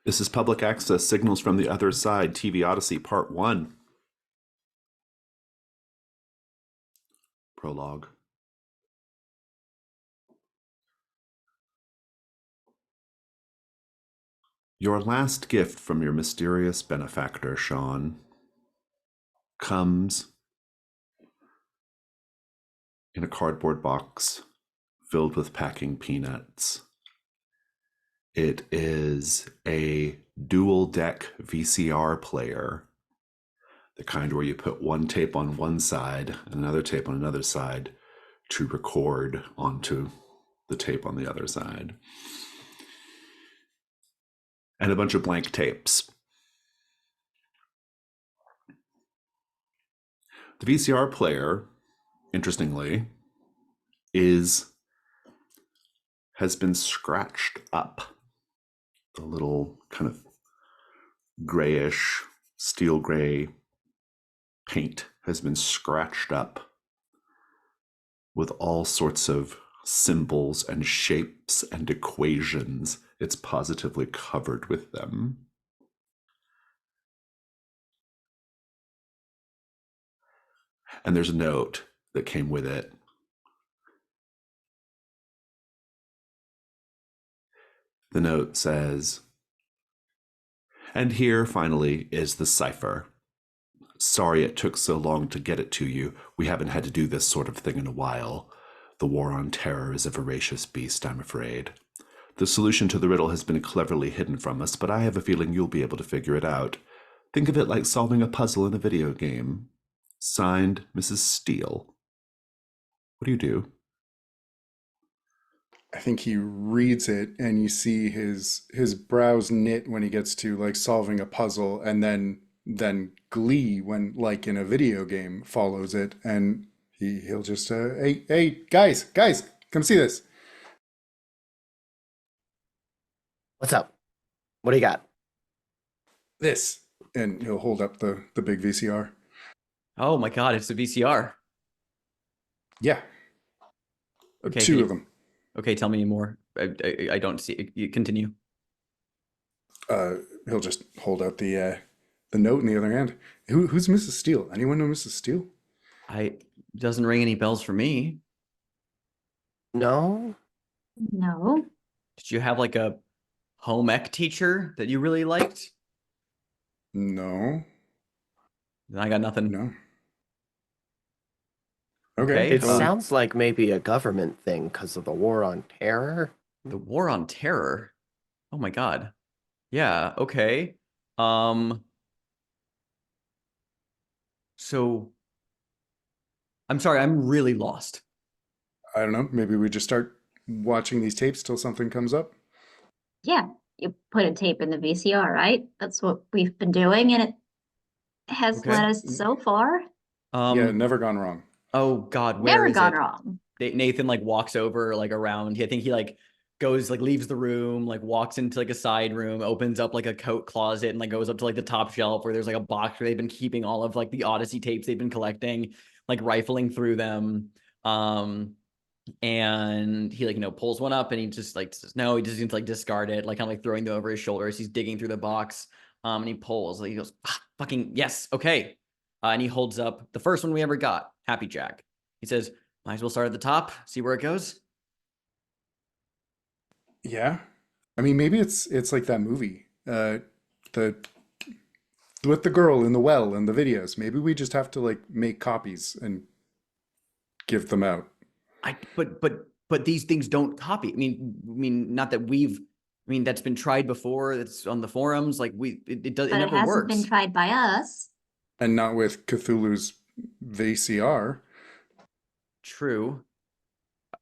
This is Public Access Signals from the Other Side, TV Odyssey Part 1. Prologue. Your last gift from your mysterious benefactor, Sean, comes in a cardboard box filled with packing peanuts. It is a dual deck VCR player, the kind where you put one tape on one side and another tape on another side to record onto the tape on the other side. And a bunch of blank tapes. The VCR player, interestingly, has been scratched up. The little kind of grayish, steel gray paint has been scratched up with all sorts of symbols and shapes and equations. It's positively covered with them. And there's a note that came with it. The note says, "And here, finally, is the cipher. Sorry it took so long to get it to you. We haven't had to do this sort of thing in a while. The war on terror is a voracious beast, I'm afraid. The solution to the riddle has been cleverly hidden from us, but I have a feeling you'll be able to figure it out. Think of it like solving a puzzle in a video game. Signed, Mrs. Steele." What do you do? I think he reads it and you see his brows knit when he gets to like solving a puzzle, and then glee when like in a video game follows it, and he'll just hey guys, come see this. What's up? What do you got? This. And he'll hold up the big VCR. Oh my God, it's a VCR. Yeah. Okay, Two of them. Okay, tell me more. I don't see. You continue. He'll just hold out the note in the other hand. Who's Mrs. Steele? Anyone know Mrs. Steele? Doesn't ring any bells for me. No? No. Did you have like a home ec teacher that you really liked? No. Then I got nothing. No. Okay. It sounds like maybe a government thing because of the war on terror. The war on terror? Oh my God. Yeah, okay. So I'm sorry, I'm really lost. I don't know. Maybe we just start watching these tapes till something comes up. Yeah, you put a tape in the VCR, right? That's what we've been doing, and it has Okay. led us so far. Yeah, never gone wrong. Oh God, where Never is gone it? wrong. Nathan like walks over like around. I think he like goes like leaves the room, like walks into like a side room, opens up like a coat closet, and like goes up to like the top shelf where there's like a box where they've been keeping all of like the Odyssey tapes they've been collecting, like rifling through them. And he like pulls one up and he just like says no. He just seems to like discard it, like kind of like throwing them over his shoulder as he's digging through the box. And he pulls. Like, he goes, "Fucking yes, okay." And he holds up the first one we ever got, Happy Jack. He says, "Might as well start at the top, see where it goes." Yeah. I mean, maybe it's like that movie, the with the girl in the well and the videos. Maybe we just have to like make copies and give them out. But these things don't copy. I mean, not that that's been tried before. It's on the forums. Like it does. It But it never hasn't works. been tried by us. And not with Cthulhu's VCR. True.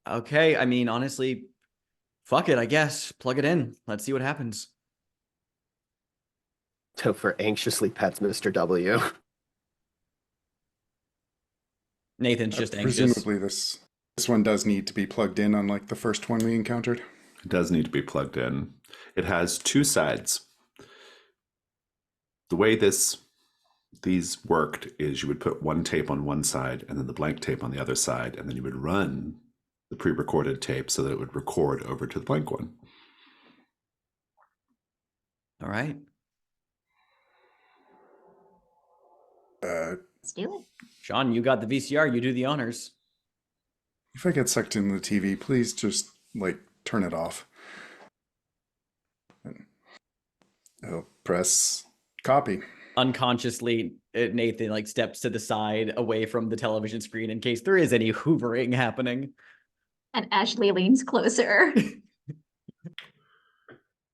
Okay. I mean, honestly, fuck it. I guess plug it in. Let's see what happens. Topher anxiously pets Mr. W. Nathan's just anxious. Presumably this one does need to be plugged in, unlike the first one we encountered. It does need to be plugged in. It has two sides. The way these worked is you would put one tape on one side and then the blank tape on the other side, and then you would run the pre-recorded tape so that it would record over to the blank one. All right. Let's do it. Sean, you got the VCR. You do the honors. If I get sucked into the TV, please just like turn it off. And I'll press copy. Unconsciously, Nathan like steps to the side away from the television screen in case there is any hoovering happening. And Ashley leans closer.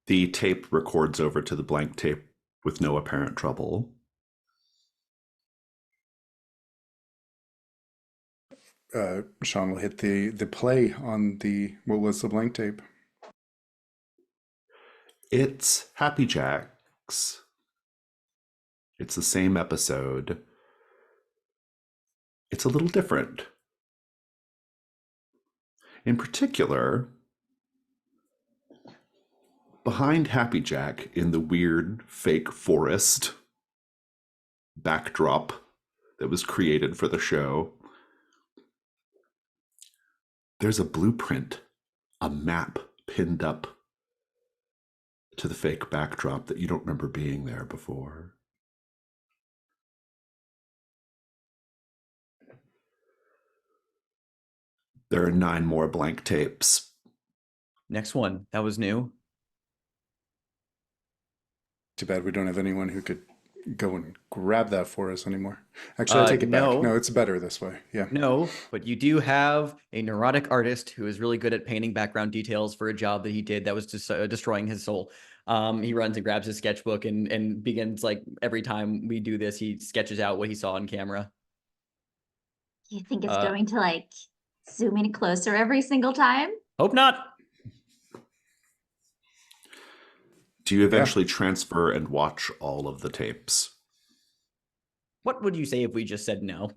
The tape records over to the blank tape with no apparent trouble. Sean will hit the play on what was the blank tape. It's Happy Jacks. It's the same episode. It's a little different. In particular, behind Happy Jack in the weird fake forest backdrop that was created for the show, there's a blueprint, a map pinned up to the fake backdrop that you don't remember being there before. There are 9 more blank tapes. Next one. That was new. Too bad we don't have anyone who could go and grab that for us anymore. Actually, I take it back. No, it's better this way. Yeah. No, but you do have a neurotic artist who is really good at painting background details for a job that he did that was just destroying his soul. He runs and grabs his sketchbook and begins, like, every time we do this, he sketches out what he saw on camera. You think it's going to like zoom in closer every single time? Hope not. Do you eventually transfer and watch all of the tapes? What would you say if we just said no?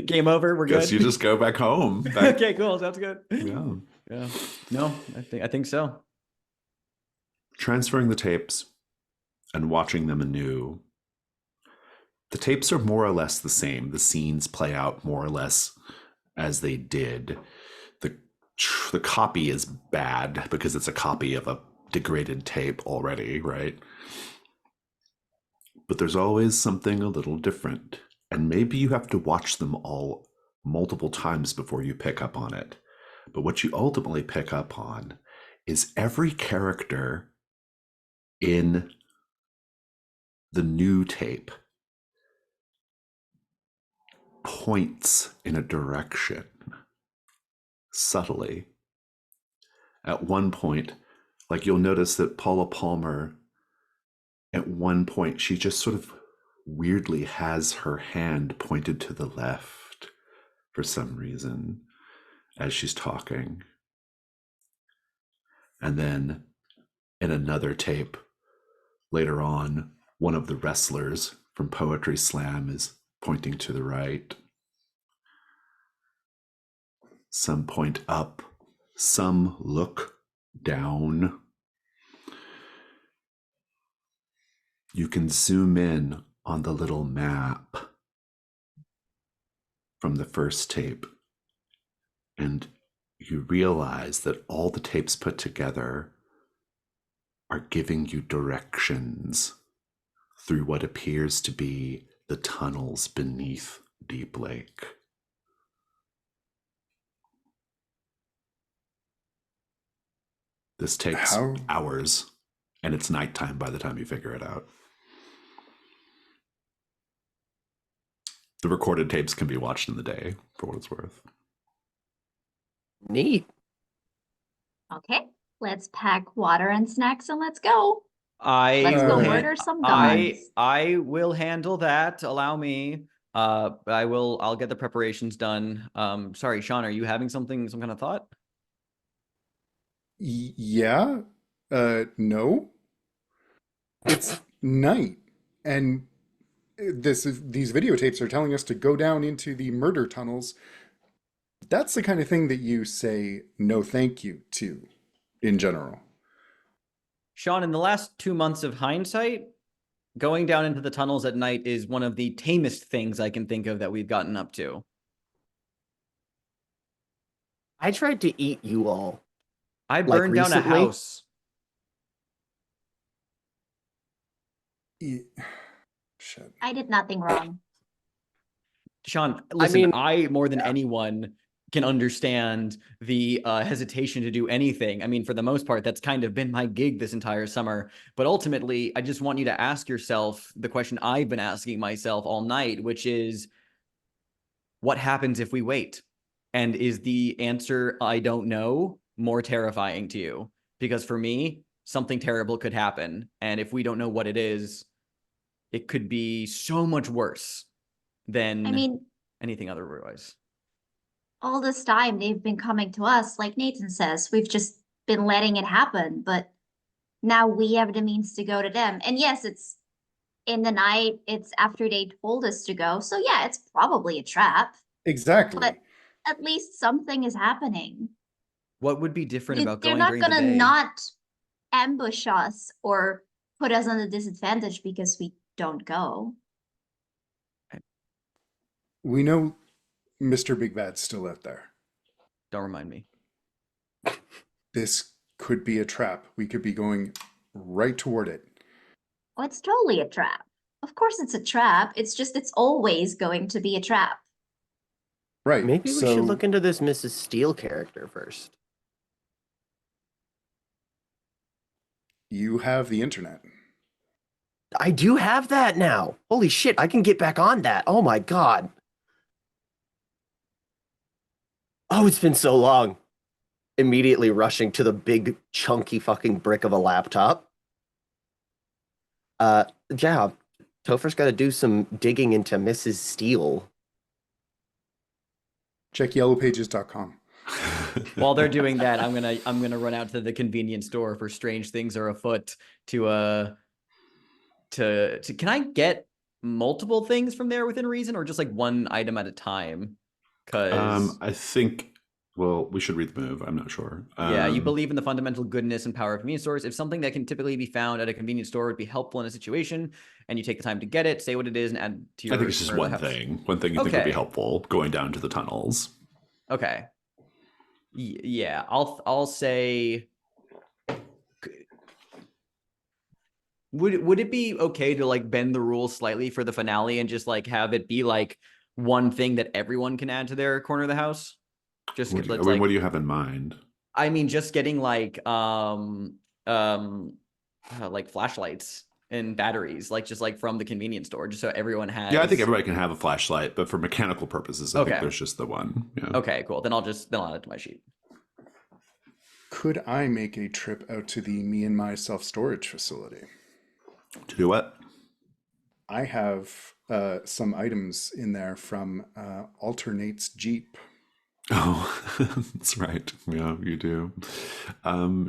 Game over. We're Guess good. you just go back home. Okay, cool. Sounds good. Yeah. Yeah. No, I think so. Transferring the tapes and watching them anew. The tapes are more or less the same. The scenes play out more or less as they did. The copy is bad because it's a copy of a degraded tape already, right? But there's always something a little different. And maybe you have to watch them all multiple times before you pick up on it. But what you ultimately pick up on is every character in the new tape points in a direction subtly. At one point, like, you'll notice that Paula Palmer, at one point, she just sort of weirdly has her hand pointed to the left for some reason as she's talking. And then in another tape later on, one of the wrestlers from Poetry Slam is pointing to the right. Some point up, some look down. You can zoom in on the little map from the first tape, and you realize that all the tapes put together are giving you directions through what appears to be the tunnels beneath Deep Lake. This takes hours, and it's nighttime by the time you figure it out. The recorded tapes can be watched in the day, for what it's worth. Neat. Okay, let's pack water and snacks and let's go. Let's go murder some guns. I will handle that. Allow me. I'll get the preparations done. Sorry, Sean, are you having some kind of thought? Yeah. No. It's night, and these videotapes are telling us to go down into the murder tunnels. That's the kind of thing that you say no thank you to in general. Sean, in the last 2 months of hindsight, going down into the tunnels at night is one of the tamest things I can think of that we've gotten up to. I tried to eat you all. I Like burned down a recently? house. Shit. I did nothing wrong. Sean, listen, mean, I more than yeah. anyone can understand the hesitation to do anything. I mean, for the most part, that's kind of been my gig this entire summer. But ultimately, I just want you to ask yourself the question I've been asking myself all night, which is, what happens if we wait? And is the answer, I don't know, more terrifying to you? Because for me, something terrible could happen. And if we don't know what it is, it could be so much worse than I mean, anything otherwise. all this time they've been coming to us, like Nathan says. We've just been letting it happen, but now we have the means to go to them. And yes, it's in the night, it's after they told us to go. So yeah, it's probably a trap, Exactly. but at least something is happening. What would be different about They're going not during the gonna day? not ambush us or put us on a disadvantage because we don't go. We know Mr. Big Bad's still out there. Don't remind me. This could be a trap. We could be going right toward it. Oh, it's totally a trap. Of course it's a trap. It's just it's always going to be a trap. Right. Maybe we so should look into this Mrs. Steele character first. you have the internet. I do have that now. Holy shit, I can get back on that. Oh my god. Oh, it's been so long. Immediately rushing to the big, chunky fucking brick of a laptop. Yeah, Topher's got to do some digging into Mrs. Steele. Check yellowpages.com. While they're doing that, I'm gonna run out to the convenience store for Strange Things Are Afoot to can I get multiple things from there within reason, or just like one item at a time? Because I think, well, we should read the move. I'm not sure. yeah, you believe in the fundamental goodness and power of convenience stores. If something that can typically be found at a convenience store would be helpful in a situation, and you take the time to get it, say what it is, and add to your. I think it's just one house. thing. One thing you think would be helpful going down to the tunnels. Okay. Yeah, I'll say. Would it be okay to like bend the rules slightly for the finale and just like have it be like one thing that everyone can add to their corner of the house? Just What do like, what do you have in mind? I mean, just getting like flashlights and batteries, like just like from the convenience store, just so everyone has. Yeah, I think everybody can have a flashlight, but for mechanical purposes, I think Okay. there's just the one. Yeah. Okay, cool. Then I'll add it to my sheet. Could I make a trip out to the Me and My self-storage facility? To do what? I have some items in there from Alternate's Jeep. Oh, that's right. Yeah, you do.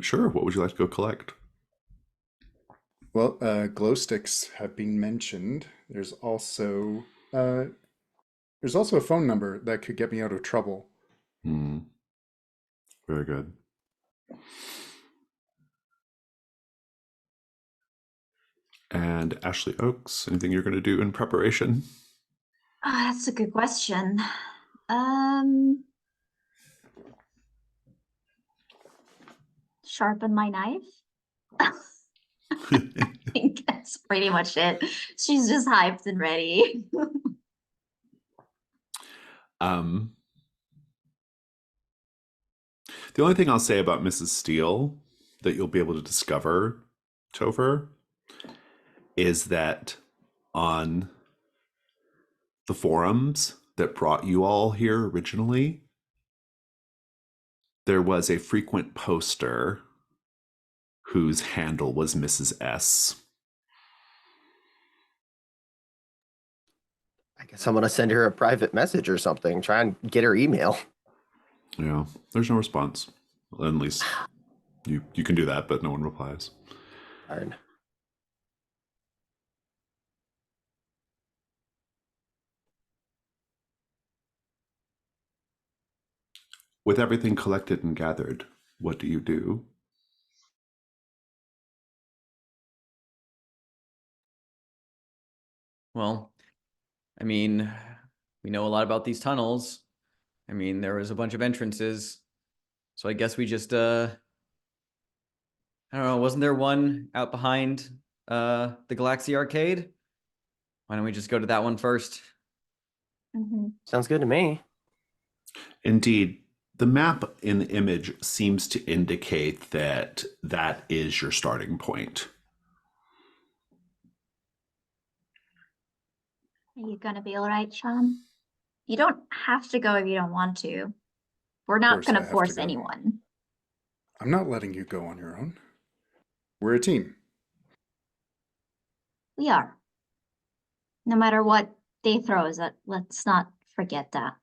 Sure. What would you like to go collect? Well, glow sticks have been mentioned. There's also a phone number that could get me out of trouble. Very good. And Ashley Oakes, anything you're going to do in preparation? Oh, that's a good question. Sharpen my knife. I think that's pretty much it. She's just hyped and ready. The only thing I'll say about Mrs. Steele that you'll be able to discover, Topher, is that on the forums that brought you all here originally, there was a frequent poster whose handle was Mrs. S. I guess I'm going to send her a private message or something, try and get her email. Yeah, there's no response. Well, at least you can do that, but no one replies. Darn. With everything collected and gathered, what do you do? Well, I mean, we know a lot about these tunnels. I mean, there was a bunch of entrances. So I guess we just I don't know, wasn't there one out behind the Galaxy Arcade. Why don't we just go to that one first? Mm-hmm. Sounds good to me. Indeed, the map in the image seems to indicate that that is your starting point. Are you gonna be all right, Sean? You don't have to go if you don't want to. We're not course I gonna have to force go. anyone. I'm not letting you go on your own. We're a team. We are. No matter what they throw us at, let's not forget that.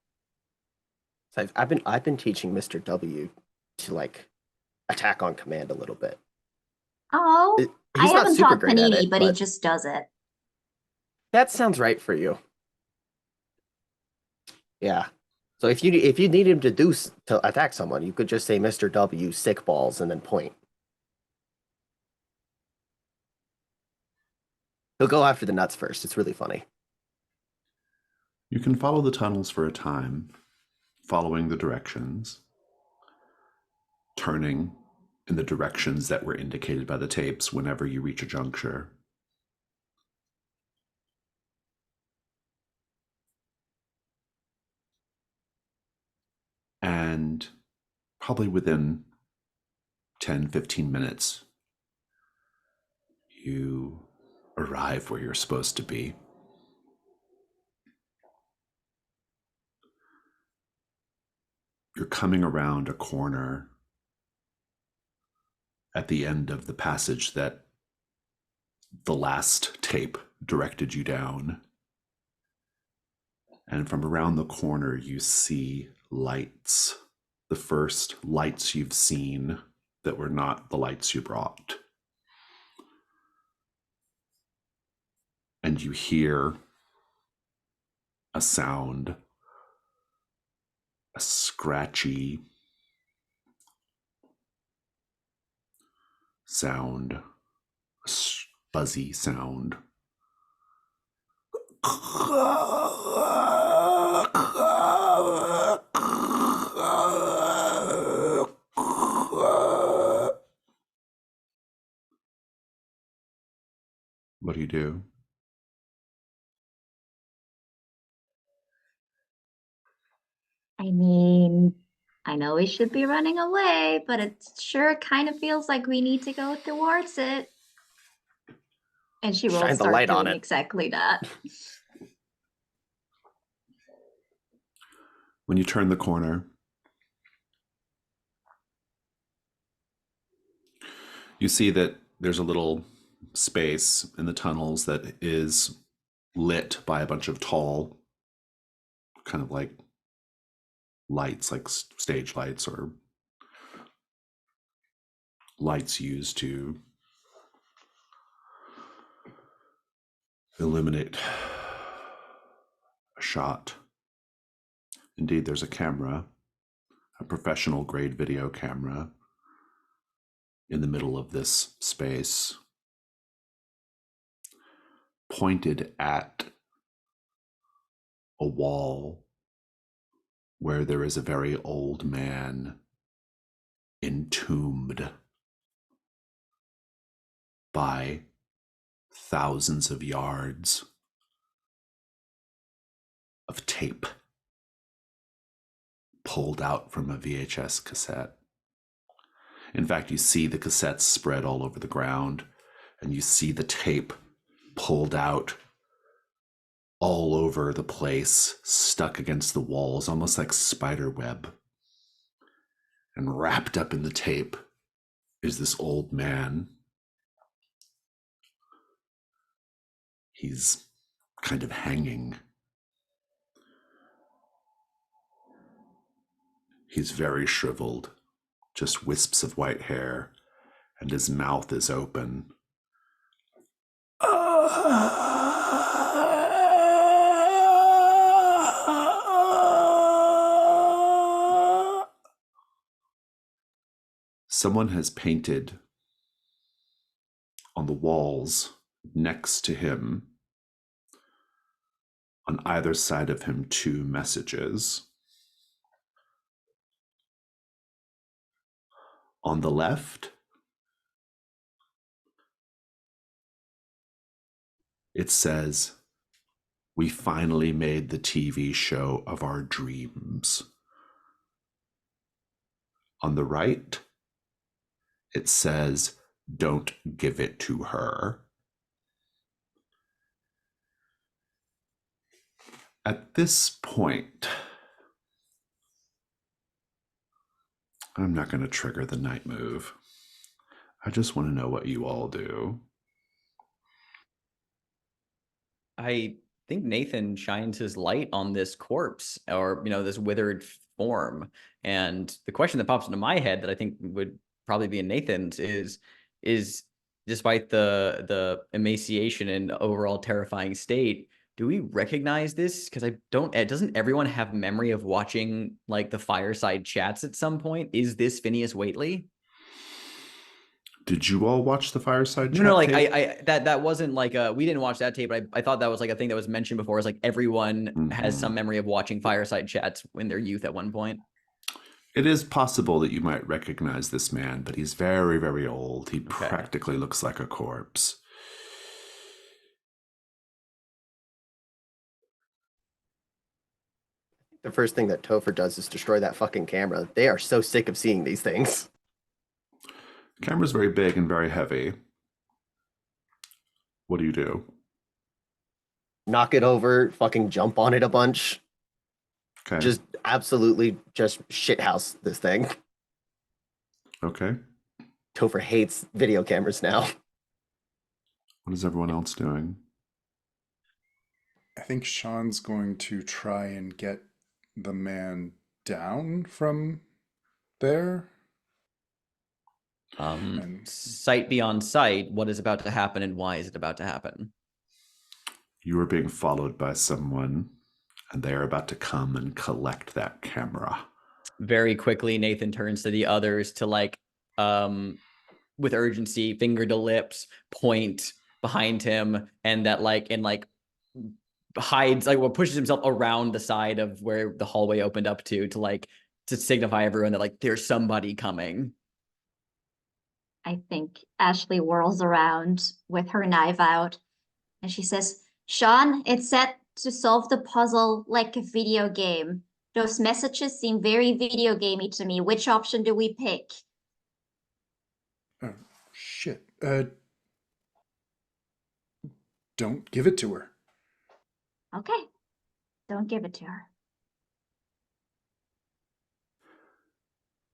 So I've been teaching Mr. W to like attack on command a little bit. Oh, I He's not haven't super taught great at Panini, it, but he but just does it. that sounds right for you. Yeah. So if you need him to attack someone, you could just say Mr. W sick balls and then point. He'll go after the nuts first. It's really funny. You can follow the tunnels for a time, following the directions, turning in the directions that were indicated by the tapes whenever you reach a juncture. And probably within 10, 15 minutes, you arrive where you're supposed to be. You're coming around a corner at the end of the passage that the last tape directed you down. And from around the corner, you see lights. The first lights you've seen that were not the lights you brought. And you hear a sound, a scratchy sound, a fuzzy sound. What do you do? I mean, I know we should be running away, but it sure kind of feels like we need to go towards it. And she will Shine the start light on doing it. exactly that. When you turn the corner, you see that there's a little space in the tunnels that is lit by a bunch of tall, kind of like lights, like stage lights or lights used to illuminate a shot. Indeed, there's a camera, a professional grade video camera, in the middle of this space, pointed at a wall where there is a very old man entombed by thousands of yards of tape pulled out from a VHS cassette. In fact, you see the cassettes spread all over the ground, and you see the tape pulled out all over the place, stuck against the walls, almost like spider web. And wrapped up in the tape is this old man. He's kind of hanging. He's very shriveled, just wisps of white hair, and his mouth is open. Someone has painted on the walls next to him, on either side of him, two messages. On the left, It says, "We finally made the TV show of our dreams." On the right, it says, "Don't give it to her." At this point, I'm not going to trigger the night move. I just want to know what you all do. I think Nathan shines his light on this corpse, or this withered form. And the question that pops into my head that I think would probably be in Nathan's is despite the emaciation and overall terrifying state, do we recognize this? Because I don't. Doesn't everyone have memory of watching like the fireside chats at some point? Is this Phineas Waitley? Did you all watch the fireside chat? No, like tape? I that wasn't like we didn't watch that tape, but I thought that was like a thing that was mentioned before. Is like everyone has some memory of watching fireside chats in their youth at one point. It is possible that you might recognize this man, but he's very, very old. He practically looks like a corpse. The first thing that Topher does is destroy that fucking camera. They are so sick of seeing these things. The camera's very big and very heavy. What do you do? Knock it over, fucking jump on it a bunch. Okay. Just absolutely just shithouse this thing. Okay. Topher hates video cameras now. What is everyone else doing? I think Sean's going to try and get the man down from there. Sight beyond sight, what is about to happen and why is it about to happen? You are being followed by someone, and they are about to come and collect that camera. Very quickly, Nathan turns to the others to like, with urgency, finger to lips, point behind him, and that like hides, like, what pushes himself around the side of where the hallway opened up to signify everyone that like there's somebody coming. I think Ashley whirls around with her knife out and she says, Sean, it's set to solve the puzzle like a video game. Those messages seem very video gamey to me. Which option do we pick? Oh, shit. Don't give it to her. Okay. Don't give it to her.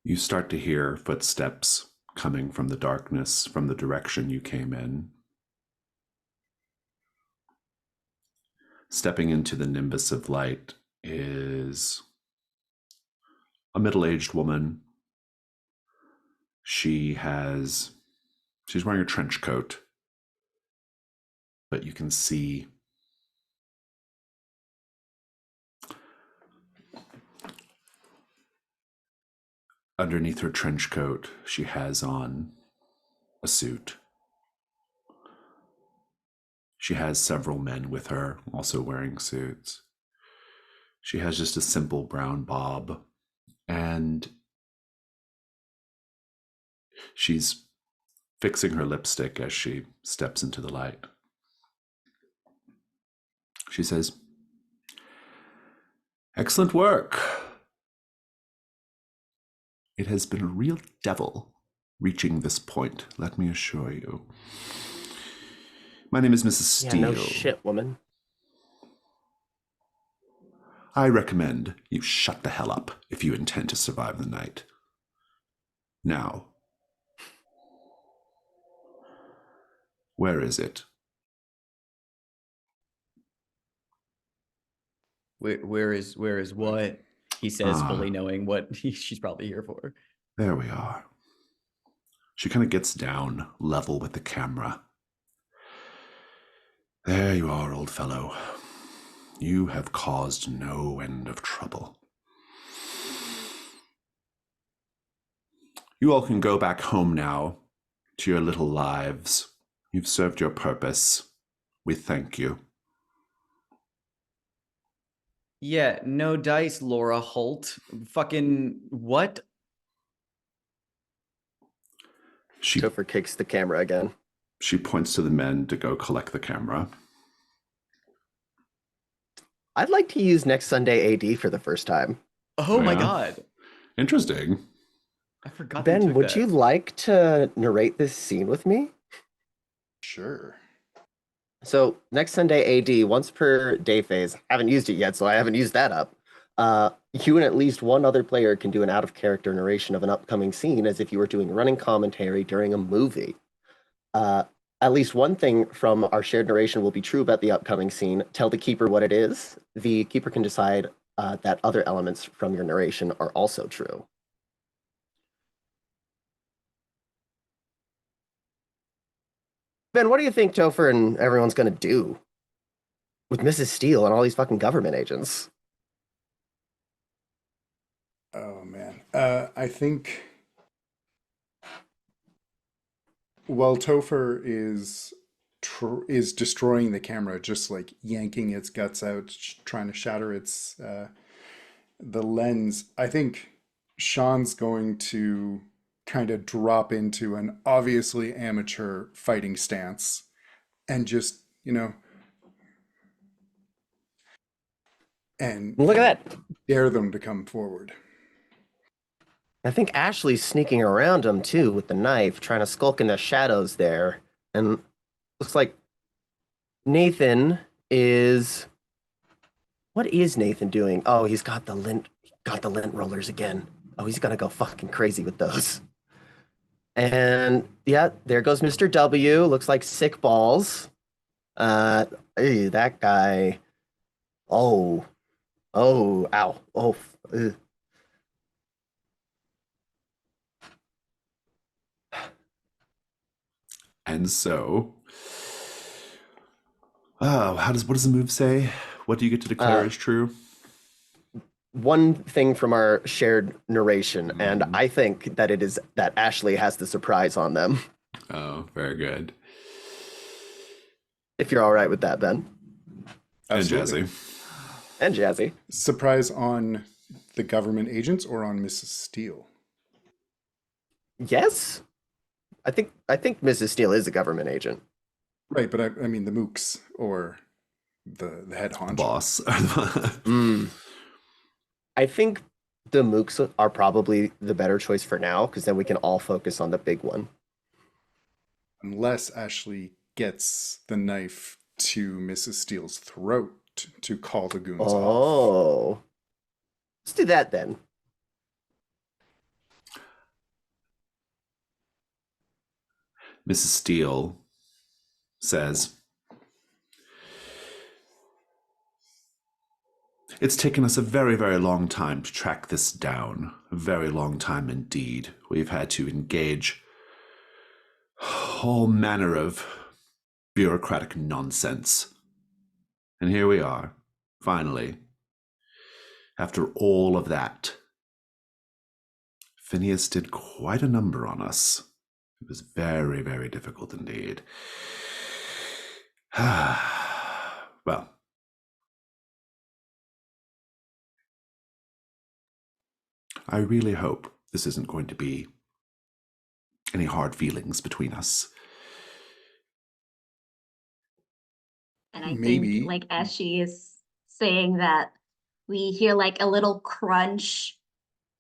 You start to hear footsteps coming from the darkness, from the direction you came in. Stepping into the nimbus of light is a middle-aged woman. She's wearing a trench coat, but you can see underneath her trench coat, she has on a suit. She has several men with her, also wearing suits. She has just a simple brown bob, and she's fixing her lipstick as she steps into the light. She says, "Excellent work. It has been a real devil reaching this point, let me assure you. My name is Mrs. Steele. Yeah, no shit, woman. I recommend you shut the hell up if you intend to survive the night. Now, where is it?" Where is what? He says, fully knowing what she's probably here for. There we are. She kind of gets down level with the camera. There you are, old fellow. You have caused no end of trouble. You all can go back home now to your little lives. You've served your purpose. We thank you. Yeah, no dice, Laura Holt. Fucking what? Topher kicks the camera again. She points to the men to go collect the camera. I'd like to use next Sunday AD for the first time. Oh my yeah. god. Interesting. I forgot they Ben, took would that. you like to narrate this scene with me? Sure. So next Sunday AD, once per day phase. Haven't used it yet, so I haven't used that up. You and at least one other player can do an out-of-character narration of an upcoming scene as if you were doing running commentary during a movie. At least one thing from our shared narration will be true about the upcoming scene. Tell the keeper what it is. The keeper can decide that other elements from your narration are also true. Ben, what do you think Topher and everyone's going to do with Mrs. Steele and all these fucking government agents? Oh man. I think while Topher is destroying the camera, just like yanking its guts out, trying to shatter its the lens, I think Sean's going to kind of drop into an obviously amateur fighting stance and just, and Look at that. dare them to come forward. I think Ashley's sneaking around him too with the knife, trying to skulk in the shadows there. And looks like Nathan is. What is Nathan doing? Oh, he's got the lint rollers again. Oh, he's gonna go fucking crazy with those. And yeah, there goes Mr. W. Looks like sick balls. That guy. Oh, ow, oh. Ugh. And so, what does the move say? What do you get to declare as true? One thing from our shared narration, and I think that it is that Ashley has the surprise on them. Oh, very good. If you're all right with that, Ben. Absolutely. And Jazzy. And Jazzy. Surprise on the government agents or on Mrs. Steele? Yes? I think Mrs. Steele is a government agent. Right, but I mean the mooks or the head honcho. Boss. I think the mooks are probably the better choice for now, because then we can all focus on the big one. Unless Ashley gets the knife to Mrs. Steele's throat to call the goons off. Oh. Let's do that then. Mrs. Steele says, "It's taken us a very, very long time to track this down. A very long time indeed. We've had to engage all manner of bureaucratic nonsense. And here we are, finally. After all of that, Phineas did quite a number on us. It was very, very difficult indeed. Well, I really hope this isn't going to be any hard feelings between us." And I Maybe. think, like, as she is saying that, we hear like a little crunch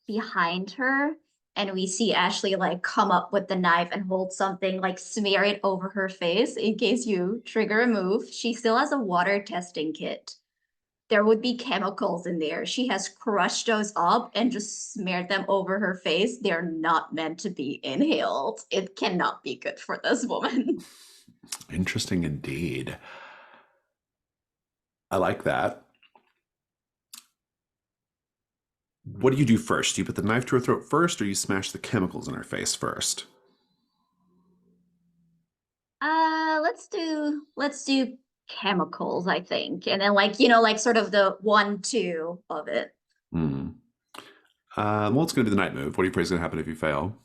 behind her, and we see Ashley like come up with the knife and hold something, like smear it over her face in case you trigger a move. She still has a water testing kit. There would be chemicals in there. She has crushed those up and just smeared them over her face. They're not meant to be inhaled. It cannot be good for this woman. Interesting indeed. I like that. What do you do first? Do you put the knife to her throat first, or you smash the chemicals in her face first? Let's do chemicals, I think. And then like sort of the 1-2 of it. Well, it's going to be the night move. What do you pray is going to happen if you fail?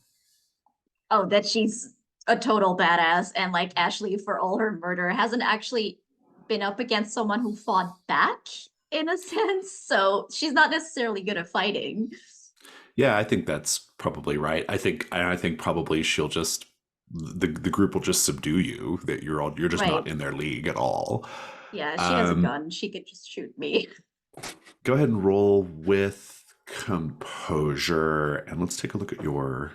Oh, that she's a total badass, and like Ashley, for all her murder, hasn't actually been up against someone who fought back in a sense. So she's not necessarily good at fighting. Yeah, I think that's probably right. I think probably she'll just the group will just subdue you. That you're just not Right. in their league at all. Yeah, she has a gun. She could just shoot me. Go ahead and roll with composure, and let's take a look at your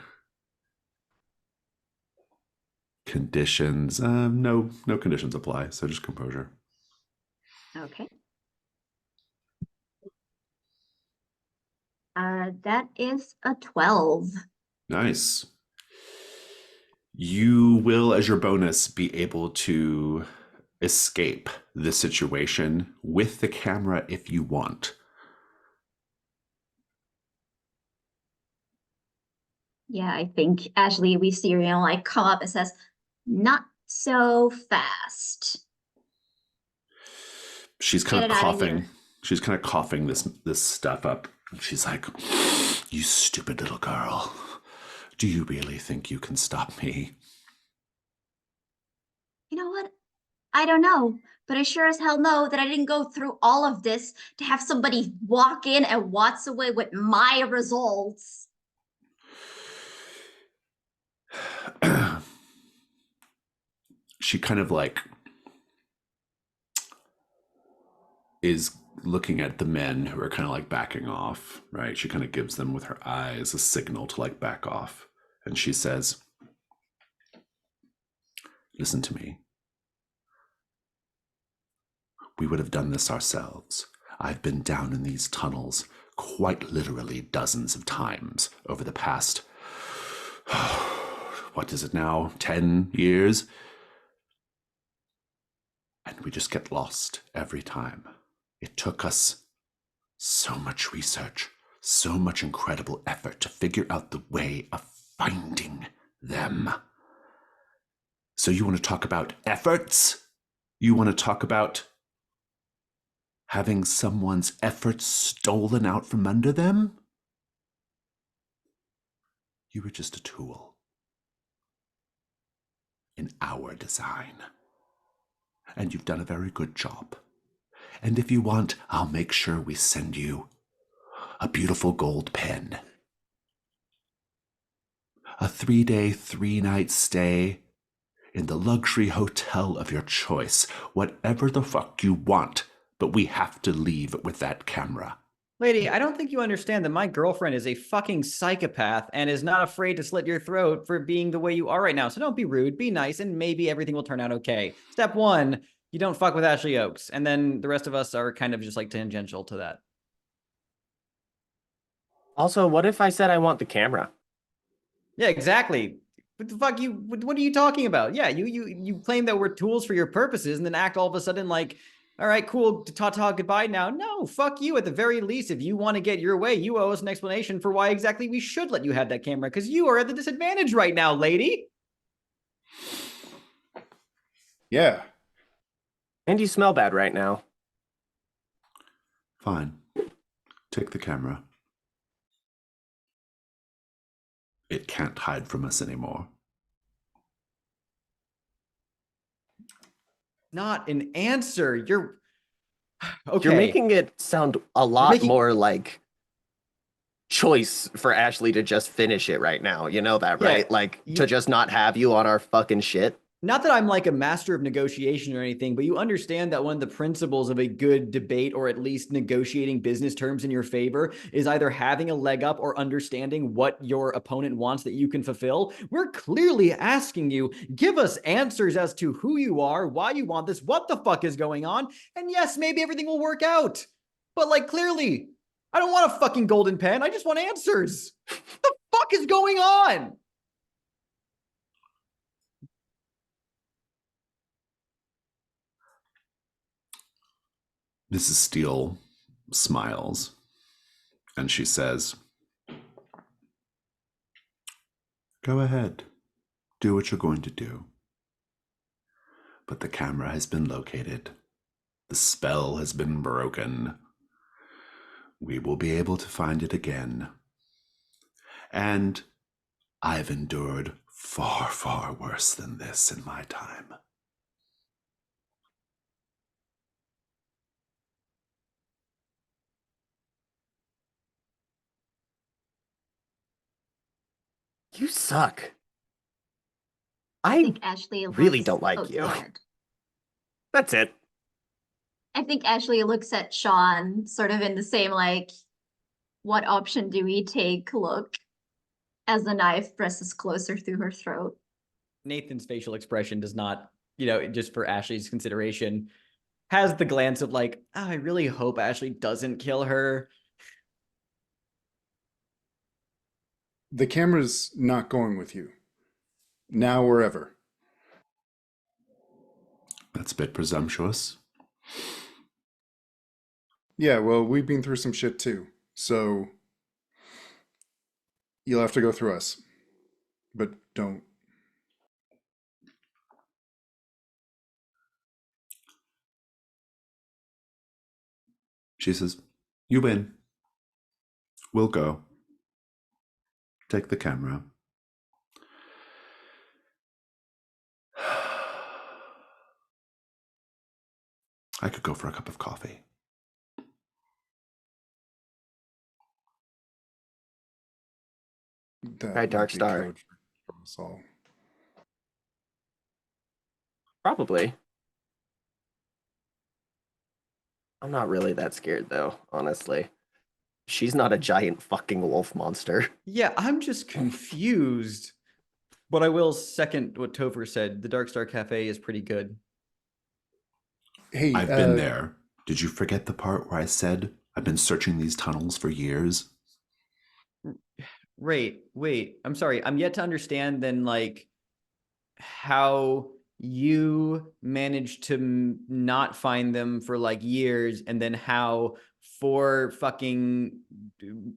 conditions. No conditions apply, so just composure. Okay. That is a 12. Nice. You will, as your bonus, be able to escape the situation with the camera if you want. Yeah, I think Ashley, we see her, like come up and says, "Not so fast." She's kind Get of it out of here. coughing. She's kind of coughing this stuff up. She's like, "You stupid little girl. Do you really think you can stop me?" You know what? I don't know, but I sure as hell know that I didn't go through all of this to have somebody walk in and waltz away with my results. She kind of like is looking at the men who are kind of like backing off, right? She kind of gives them with her eyes a signal to like back off. And she says, "Listen to me. We would have done this ourselves. I've been down in these tunnels quite literally dozens of times over the past, what is it now, 10 years? And we just get lost every time. It took us so much research, so much incredible effort to figure out the way of finding them. So you want to talk about efforts? You want to talk about having someone's efforts stolen out from under them? You were just a tool in our design. And you've done a very good job. And if you want, I'll make sure we send you a beautiful gold pen. A 3-day, 3-night stay in the luxury hotel of your choice. Whatever the fuck you want, but we have to leave with that camera." Lady, I don't think you understand that my girlfriend is a fucking psychopath and is not afraid to slit your throat for being the way you are right now. So don't be rude, be nice, and maybe everything will turn out okay. Step 1, you don't fuck with Ashley Oaks. And then the rest of us are kind of just like tangential to that. Also, what if I said I want the camera? Yeah, exactly. What the fuck what are you talking about? Yeah, you claim that we're tools for your purposes and then act all of a sudden like, all right, cool, ta-ta, goodbye now. No, fuck you. At the very least, if you want to get your way, you owe us an explanation for why exactly we should let you have that camera, because you are at the disadvantage right now, lady. Yeah. And you smell bad right now. Fine. Take the camera. It can't hide from us anymore. Not an answer. You're okay. You're making it sound a lot making- more like choice for Ashley to just finish it right now. You know that, right? Yeah, Like to just not have you on our fucking shit. Not that I'm like a master of negotiation or anything, but you understand that one of the principles of a good debate, or at least negotiating business terms in your favor, is either having a leg up or understanding what your opponent wants that you can fulfill. We're clearly asking you, give us answers as to who you are, why you want this, what the fuck is going on, and yes, maybe everything will work out. But like, clearly, I don't want a fucking golden pen. I just want answers. What the fuck is going on? Mrs. Steele smiles, and she says, "Go ahead. Do what you're going to do. But the camera has been located. The spell has been broken. We will be able to find it again. And I've endured far, far worse than this in my time." You suck. I I think Ashley really looks- don't like oh, you. go ahead. That's it. I think Ashley looks at Sean sort of in the same like, what option do we take look as the knife presses closer through her throat. Nathan's facial expression does not, just for Ashley's consideration, has the glance of like, oh, I really hope Ashley doesn't kill her. The camera's not going with you. Now or ever. That's a bit presumptuous. Yeah, well, we've been through some shit too. So you'll have to go through us. But don't. She says, you win. We'll go. Take the camera. I could go for a cup of coffee. That Right, Dark might be Star. code for us all. Probably. I'm not really that scared though, honestly. She's not a giant fucking wolf monster. Yeah, I'm just confused. But I will second what Topher said. The Dark Star Cafe is pretty good. Hey, I've been there. Did you forget the part where I said I've been searching these tunnels for years? Wait. I'm sorry. I'm yet to understand then, like, how you managed to not find them for like years, and then how four fucking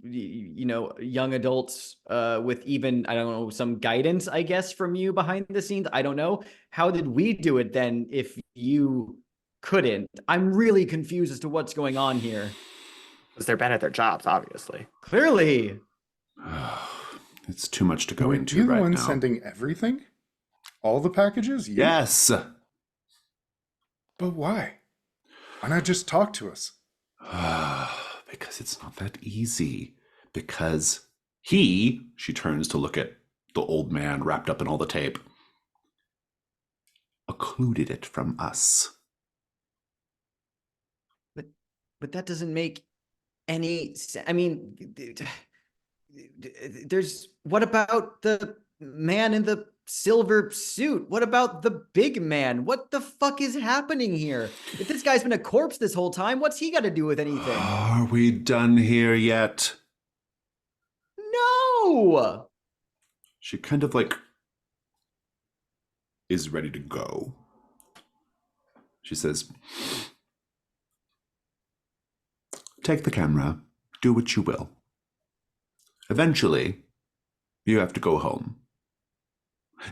young adults with even, I don't know, some guidance, I guess, from you behind the scenes, I don't know, how did we do it then if you couldn't? I'm really confused as to what's going on here. Because they're bad at their jobs, obviously. Clearly. It's too much to go were into you the right one now. sending everything? All the packages? You? Yes. But why? Why not just talk to us? Because it's not that easy. Because she turns to look at the old man wrapped up in all the tape, occluded it from us. But that doesn't make any sense. I mean, there's, what about the man in the silver suit? What about the big man? What the fuck is happening here? If this guy's been a corpse this whole time, what's he got to do with anything? Are we done here yet? No. She kind of like is ready to go. She says, take the camera, do what you will. Eventually, you have to go home.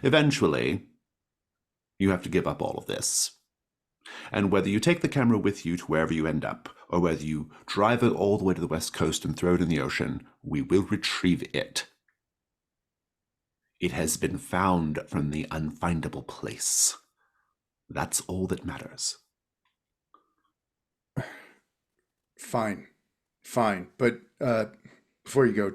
Eventually, you have to give up all of this. And whether you take the camera with you to wherever you end up, or whether you drive it all the way to the west coast and throw it in the ocean, we will retrieve it. It has been found from the unfindable place. That's all that matters. Fine. But before you go,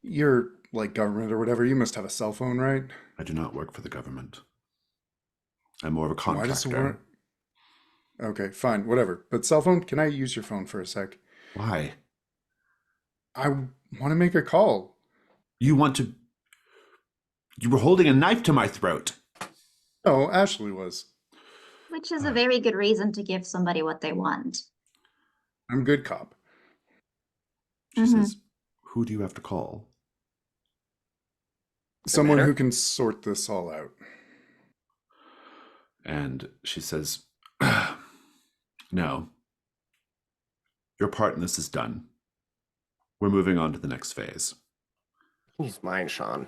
you're like government or whatever, you must have a cell phone, right? I do not work for the government. I'm more of a Why does it contractor. work? Okay, fine, whatever. But cell phone, can I use your phone for a sec? Why? I want to make a call. You want to... You were holding a knife to my throat. Oh, Ashley was. Which is a very good reason to give somebody what they want. I'm good cop. She says, who do you have to call? Someone matter? who can sort this all out. And she says, no. Your part in this is done. We're moving on to the next phase. Use mine, Sean.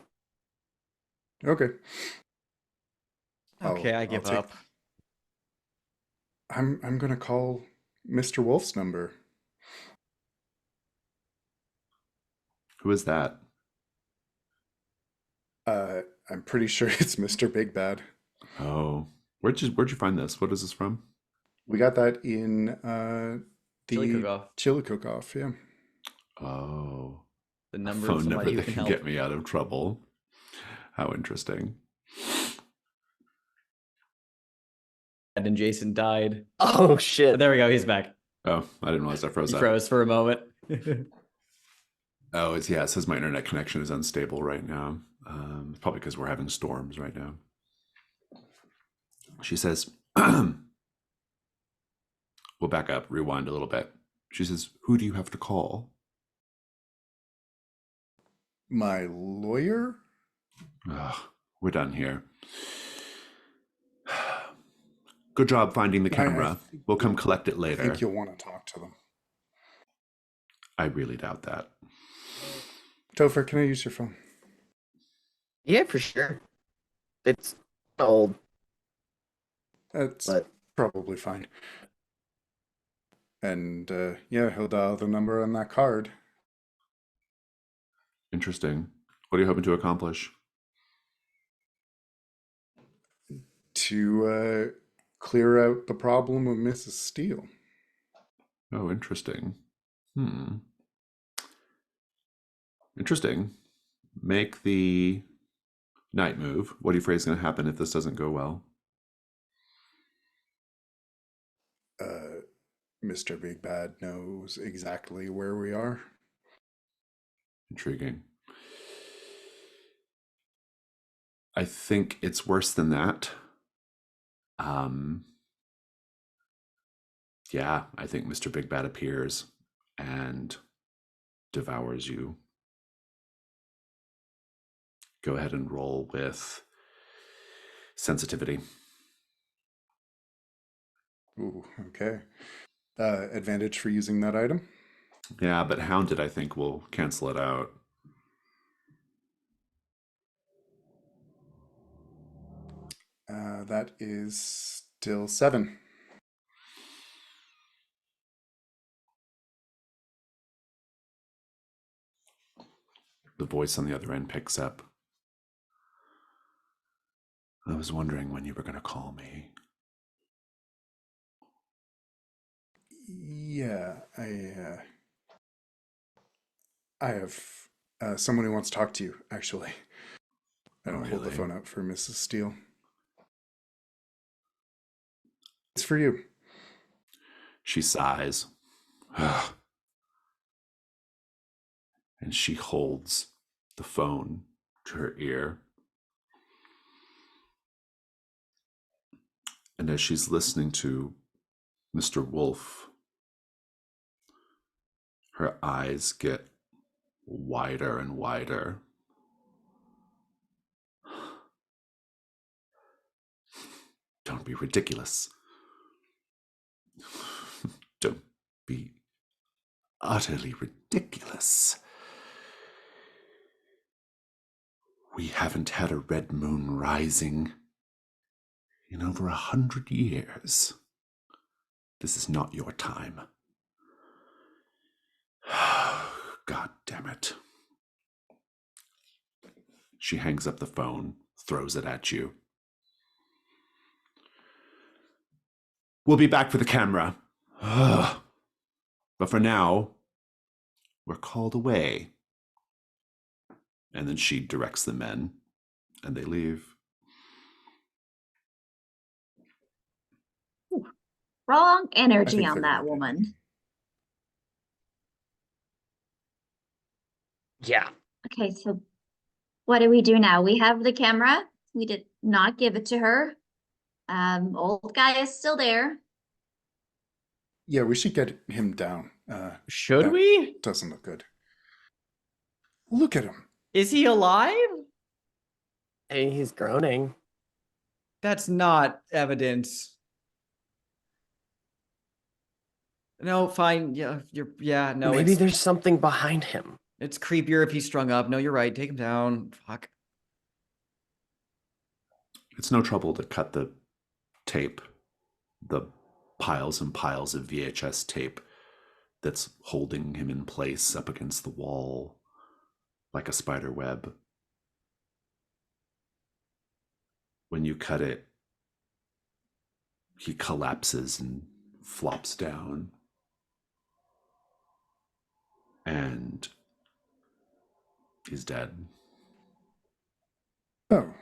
Okay. Okay, I I'll give take- up. I'm gonna call Mr. Wolf's number. Who is that? I'm pretty sure it's Mr. Big Bad. Oh, where'd you find this? What is this from? We got that in the Chili cook-off. Chili cook-off, yeah. Oh, The a number of phone number somebody who that can can help. get me out of trouble. How interesting. and Jason died. Oh shit. There we go. He's back. Oh, I didn't realize I froze He up. froze for a moment. Oh, it says my internet connection is unstable right now. Probably because we're having storms right now. She says, we'll back up, rewind a little bit. She says, who do you have to call? My lawyer? Ugh, we're done here. Good job finding the camera. We'll come collect it I later. think you'll want to talk to them. I really doubt that. Topher, can I use your phone? Yeah, for sure. It's old, That's but probably fine. And yeah, he'll dial the number on that card. Interesting. What are you hoping to accomplish? To clear out the problem of Mrs. Steele. Oh, interesting. Interesting. Make the night move. What do you afraid is going to happen if this doesn't go well? Mr. Big Bad knows exactly where we are. Intriguing. I think it's worse than that. Yeah, I think Mr. Big Bad appears and devours you. Go ahead and roll with sensitivity. Ooh, okay. Advantage for using that item? Yeah, but Hounded, I think, will cancel it out. That is still 7. The voice on the other end picks up. I was wondering when you were going to call me. Yeah, I have someone who wants to talk to you, actually. I don't hold the really? phone out for Mrs. Steele. It's for you. She sighs. And she holds the phone to her ear. And as she's listening to Mr. Wolf, her eyes get wider and wider. Don't be ridiculous. Don't be utterly ridiculous. We haven't had a red moon rising in over 100 years. This is not your time. God damn it. She hangs up the phone, throws it at you. We'll be back for the camera. But for now, we're called away. And then she directs the men, and they leave. Wrong I energy think on they're that gonna woman. yeah. Okay, so what do we do now? We have the camera. We did not give it to her. Old guy is still there. Yeah, we should get him down. Should That we? doesn't look good. Look at him. Is he alive? Hey, he's groaning. That's not evidence. No, fine. Yeah, no, Maybe there's something behind him. it's creepier if he's strung up. No, you're right. Take him down. Fuck. It's no trouble to cut the tape, the piles and piles of VHS tape that's holding him in place up against the wall like a spider web. When you cut it, he collapses and flops down. And he's dead. Oh,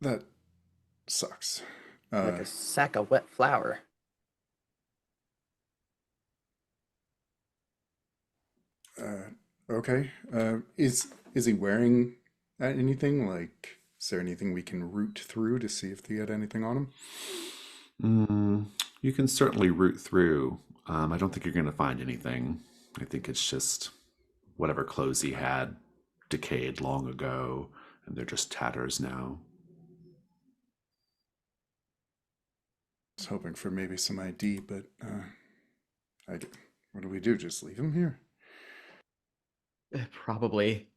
That sucks. Like a sack of wet flour. Okay. Is he wearing anything? Like, is there anything we can root through to see if he had anything on him? You can certainly root through. I don't think you're going to find anything. I think it's just whatever clothes he had decayed long ago, and they're just tatters now. I was hoping for maybe some ID, but what do we do? Just leave him here? Probably.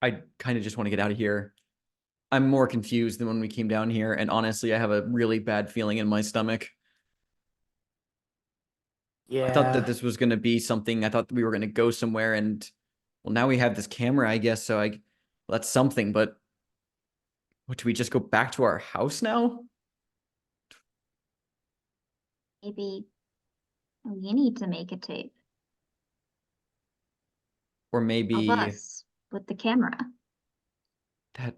I kind of just want to get out of here. I'm more confused than when we came down here, and honestly, I have a really bad feeling in my stomach. Yeah. I thought that this was going to be something. I thought that we were going to go somewhere, and well, now we have this camera, I guess. So that's something. But what, do we just go back to our house now? Maybe we need to make a tape Or of maybe us with the camera. that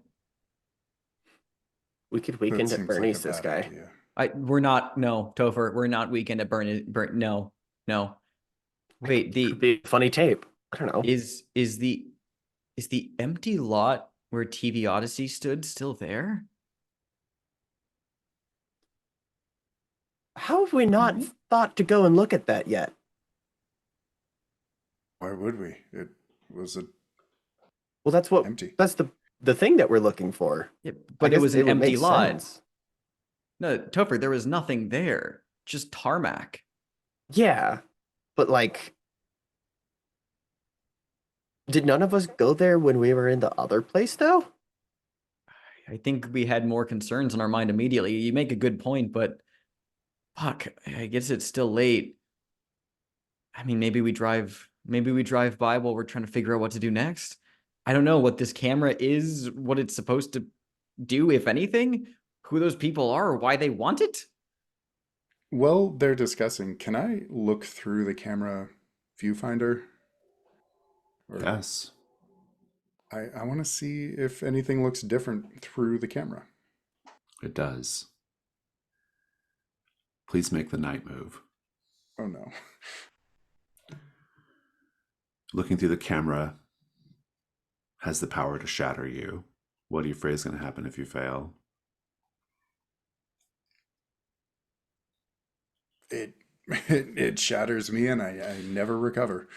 We could That weekend at seems like a Bernie's this bad guy. idea. we're not. No, Topher, we're not weekend at no. Wait, Could be a funny tape. I don't know. is the empty lot where TV Odyssey stood still there? How have we not Mhm. thought to go and look at that yet? Why would we? It was Well, that's what empty. that's the thing that we're looking for. Yeah, I but it guess was an would empty make lot. sense. No, Topher, there was nothing there. Just tarmac. Yeah, but like, did none of us go there when we were in the other place though? I think we had more concerns on our mind immediately. You make a good point, but fuck, I guess it's still late. I mean, maybe we drive by while we're trying to figure out what to do next. I don't know what this camera is, what it's supposed to do, if anything, who those people are, or why they want it. Well, they're discussing. Can I look through the camera viewfinder? Or Yes. I want to see if anything looks different through the camera. It does. Please make the night move. Oh no. Looking through the camera has the power to shatter you. What are you afraid is going to happen if you fail? It shatters me and I never recover.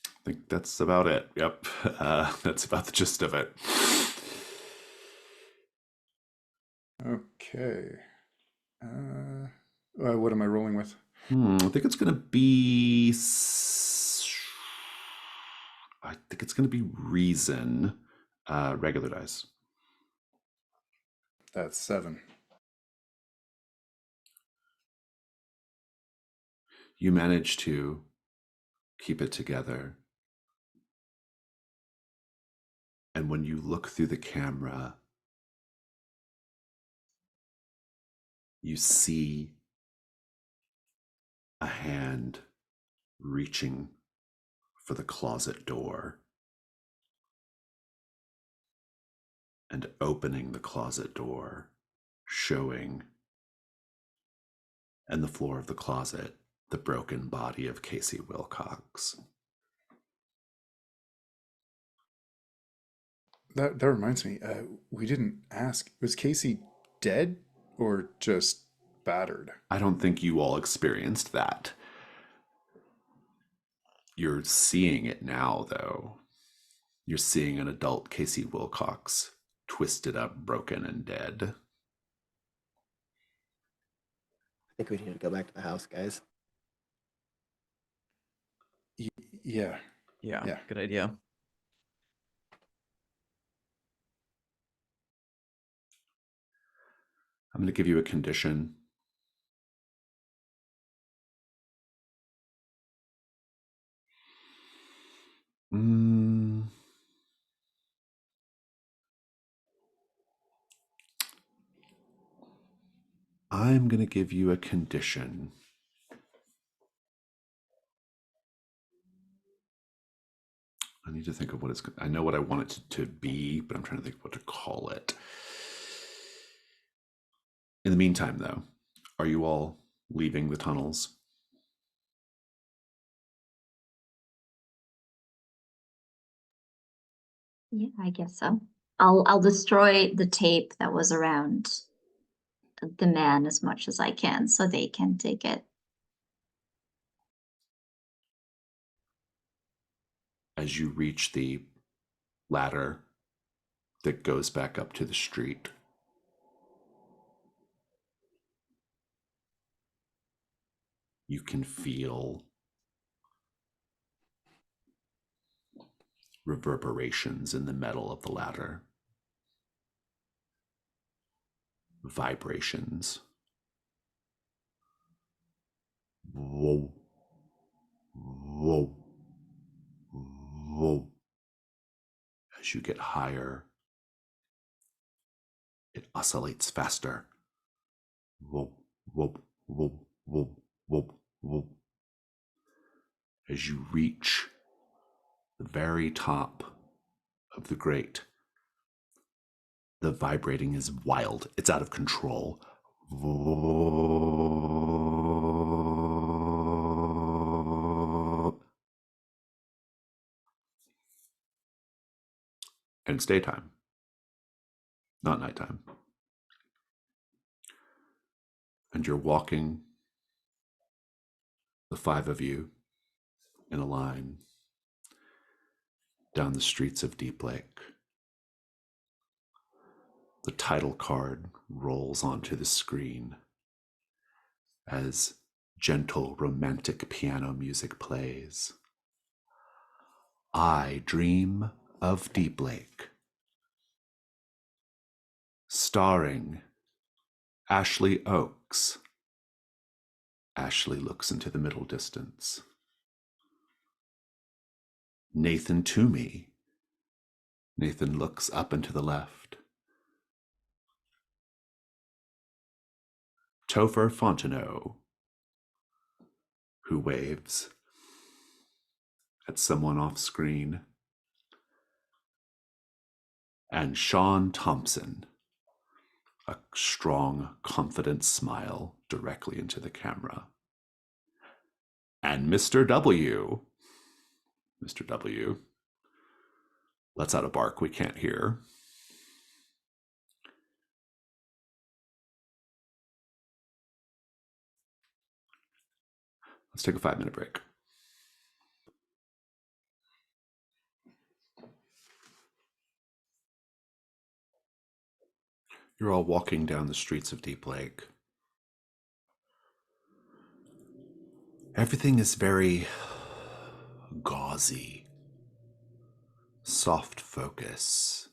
I think that's about it. Yep. That's about the gist of it. Okay. What am I rolling with? I think it's going to be. I think it's going to be reason. Regular dice. That's 7. You manage to keep it together. And when you look through the camera, you see a hand reaching for the closet door and opening the closet door, showing on the floor of the closet the broken body of Casey Wilcox. That reminds me. We didn't ask. Was Casey dead or just battered? I don't think you all experienced that. You're seeing it now, though. You're seeing an adult Casey Wilcox, twisted up, broken, and dead. I think we need to go back to the house, guys. Yeah. Yeah, good idea. I'm going to give you a condition. I'm going to give you a condition. I need to think of what it's. I know what I want it to be, but I'm trying to think of what to call it. In the meantime, though, are you all leaving the tunnels? Yeah, I guess so. I'll destroy the tape that was around the man as much as I can so they can take it. As you reach the ladder that goes back up to the street, you can feel reverberations in the metal of the ladder, vibrations. Whoa, whoa, whoa. As you get higher, it oscillates faster. Whoa, whoa, whoa, whoa, whoa, whoa. As you reach the very top of the grate, the vibrating is wild. It's out of control. And it's daytime, not nighttime. And you're walking, the five of you, in a line down the streets of Deep Lake. The title card rolls onto the screen as gentle, romantic piano music plays. I Dream of Deep Lake. Starring Ashley Oakes. Ashley looks into the middle distance. Nathan Toomey. Nathan looks up and to the left. Topher Fontenot, who waves at someone off screen. And Sean Thompson, a strong, confident smile directly into the camera. And Mr. W. Mr. W lets out a bark we can't hear. Let's take a 5-minute break. You're all walking down the streets of Deep Lake. Everything is very gauzy, soft focus.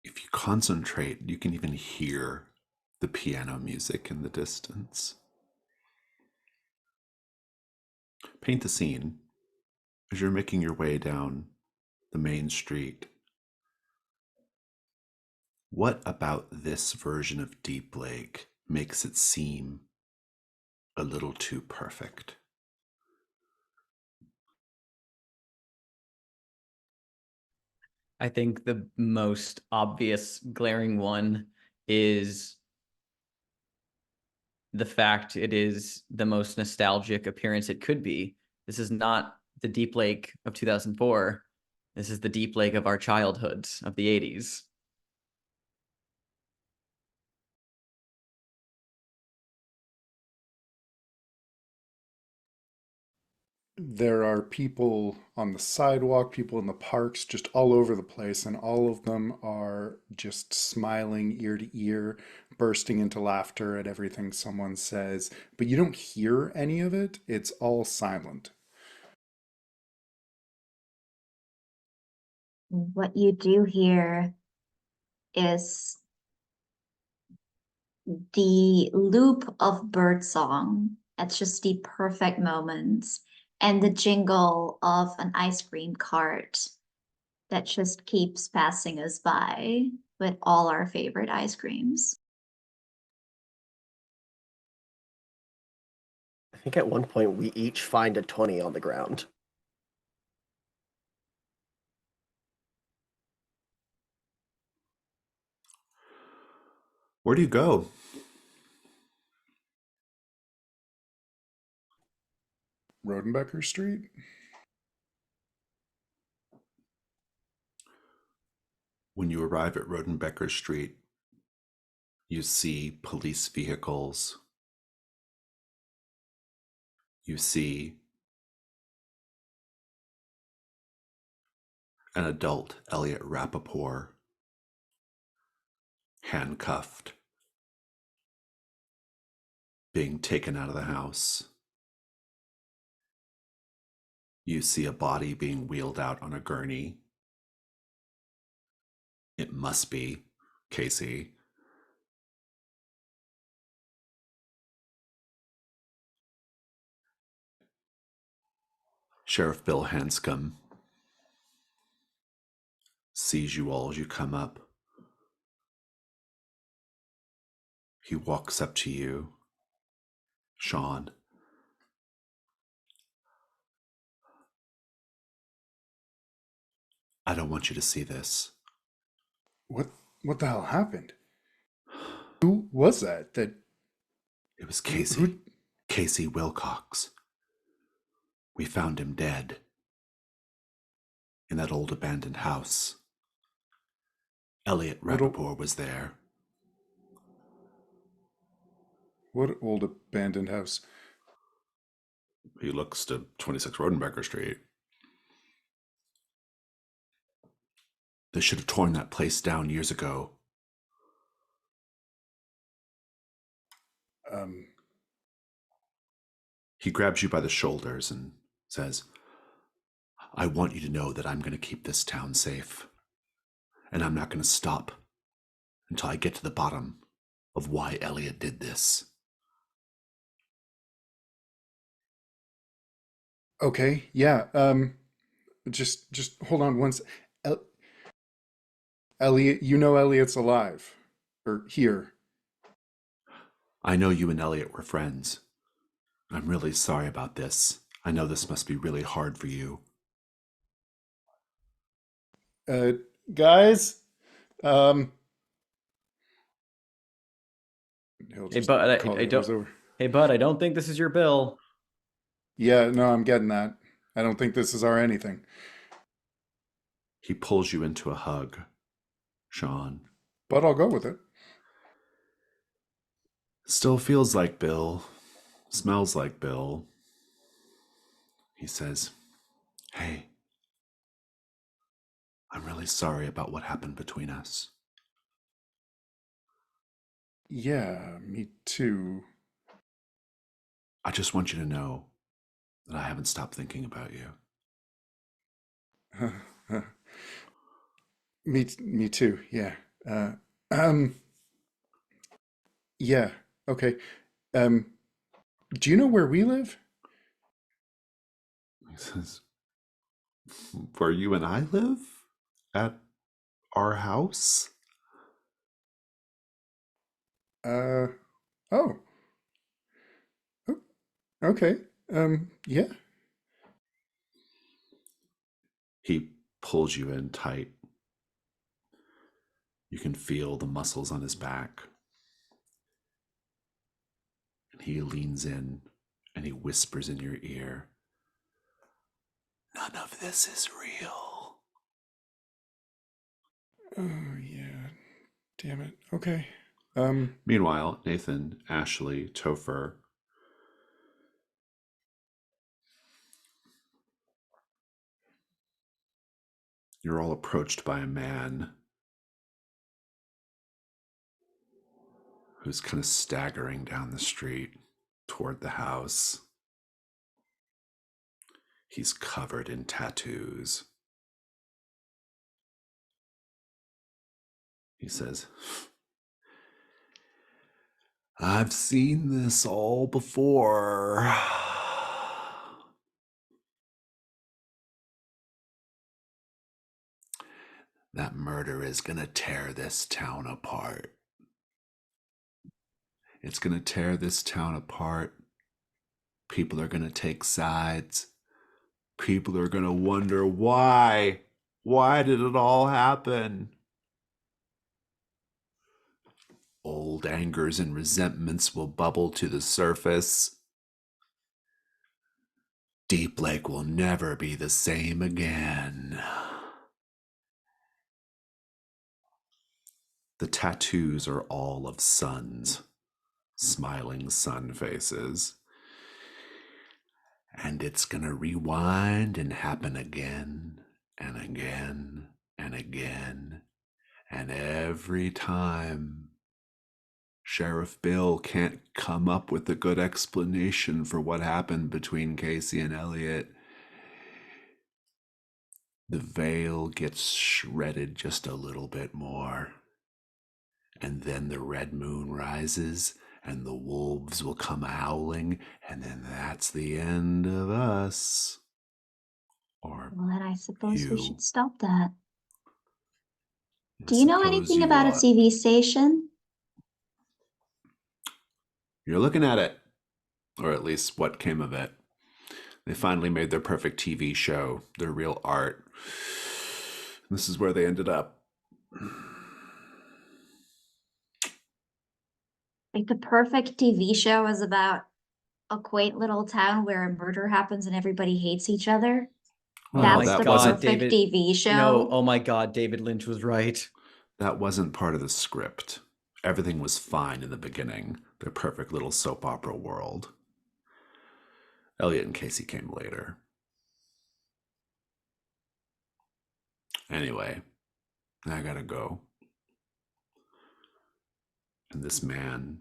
If you concentrate, you can even hear the piano music in the distance. Paint the scene as you're making your way down the main street. What about this version of Deep Lake makes it seem a little too perfect? I think the most obvious glaring one is the fact it is the most nostalgic appearance it could be. This is not the Deep Lake of 2004. This is the Deep Lake of our childhoods of the 80s. There are people on the sidewalk, people in the parks, just all over the place, and all of them are just smiling ear to ear, bursting into laughter at everything someone says. But you don't hear any of it, it's all silent. What you do hear is the loop of birdsong at just the perfect moments and the jingle of an ice cream cart that just keeps passing us by with all our favorite ice creams. I think at one point we each find a 20 on the ground. Where do you go? Rodenbecker Street? When you arrive at Rodenbecker Street, you see police vehicles. You see an adult, Elliot Rappaport, handcuffed, being taken out of the house. You see a body being wheeled out on a gurney. It must be Casey. Sheriff Bill Hanscom sees you all as you come up. He walks up to you. Sean. I don't want you to see this. What the hell happened? Who was that? It was Casey. Casey Wilcox. We found him dead in that old abandoned house. Elliot Rappaport was there. What old abandoned house? He looks to 26 Rodenbecker Street. They should have torn that place down years ago. He grabs you by the shoulders and says, I want you to know that I'm going to keep this town safe. And I'm not going to stop until I get to the bottom of why Elliot did this. Okay, yeah. Just hold on once. Elliot, you know Elliot's alive. Or here. I know you and Elliot were friends. I'm really sorry about this. I know this must be really hard for you. Guys? Hey, bud, I don't think this is your bill. Yeah, no, I'm getting that. I don't think this is our anything. He pulls you into a hug, Sean. But I'll go with it. Still feels like Bill. Smells like Bill. He says, hey, I'm really sorry about what happened between us. Yeah, me too. I just want you to know that I haven't stopped thinking about you. Me too, yeah. Yeah, okay. Do you know where we live? He says, where you and I live? At our house? Oh. Okay. Yeah. He pulls you in tight. You can feel the muscles on his back. And he leans in and he whispers in your ear, none of this is real. Oh, yeah. Damn it. Okay. Meanwhile, Nathan, Ashley, Topher, you're all approached by a man who's kind of staggering down the street toward the house. He's covered in tattoos. He says, I've seen this all before. That murder is going to tear this town apart. It's going to tear this town apart. People are going to take sides. People are going to wonder why. Why did it all happen? Old angers and resentments will bubble to the surface. Deep Lake will never be the same again. The tattoos are all of suns, smiling sun faces. And it's gonna rewind and happen again and again and again. And every time Sheriff Bill can't come up with a good explanation for what happened between Casey and Elliot, the veil gets shredded just a little bit more. And then the red moon rises and the wolves will come howling, and then that's the end of us. Or Well, then I suppose we you. should stop that. I Do you know suppose anything you about a ought. TV station? You're looking at it, or at least what came of it. They finally made their perfect TV show, their real art. This is where they ended up. Like the perfect TV show is about a quaint little town where a murder happens and everybody hates each other. Oh Well, my That's the God, perfect David. TV show. No, oh my God, David Lynch was right. That wasn't part of the script. Everything was fine in the beginning, their perfect little soap opera world. Elliot and Casey came later. Anyway, I gotta go. And this man,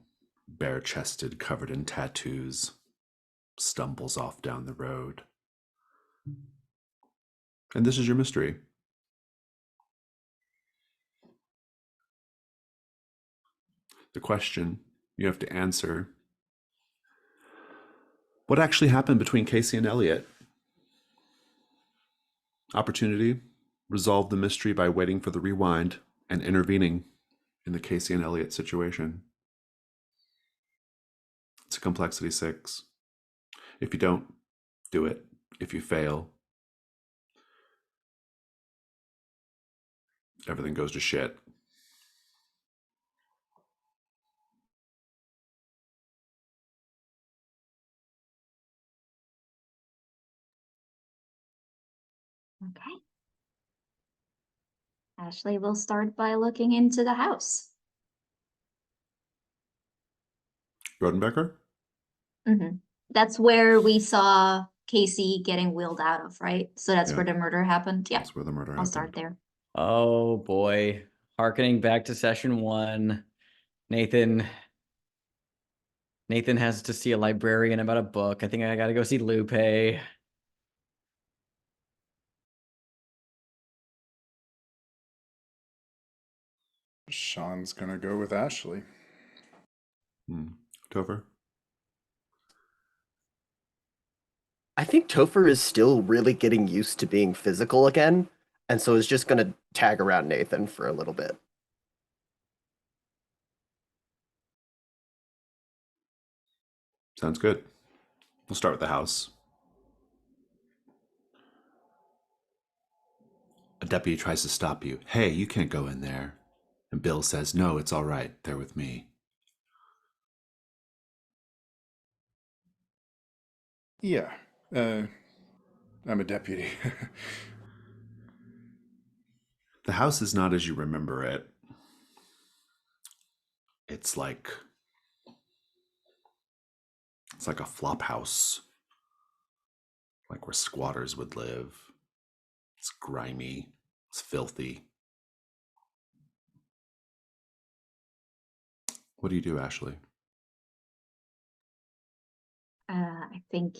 bare-chested, covered in tattoos, stumbles off down the road. And this is your mystery. The question you have to answer: what actually happened between Casey and Elliot? Opportunity: resolve the mystery by waiting for the rewind and intervening in the Casey and Elliot situation. It's a complexity 6. If you don't do it, if you fail, everything goes to shit. Okay. Ashley will start by looking into the house. Rodenbecker? Mm-hmm. That's where we saw Casey getting wheeled out of, right? So that's Yeah. where the murder happened. Yeah, That's where the murder I'll happened. start there. Oh boy. Harkening back to session 1. Nathan has to see a librarian about a book. I think I gotta go see Lupe. Sean's gonna go with Ashley. Topher? I think Topher is still really getting used to being physical again, and so is just going to tag around Nathan for a little bit. Sounds good. We'll start with the house. A deputy tries to stop you. Hey, you can't go in there. And Bill says, no, it's all right. They're with me. Yeah, I'm a deputy. The house is not as you remember it. It's like a flop house, like where squatters would live. It's grimy. It's filthy. What do you do, Ashley? I think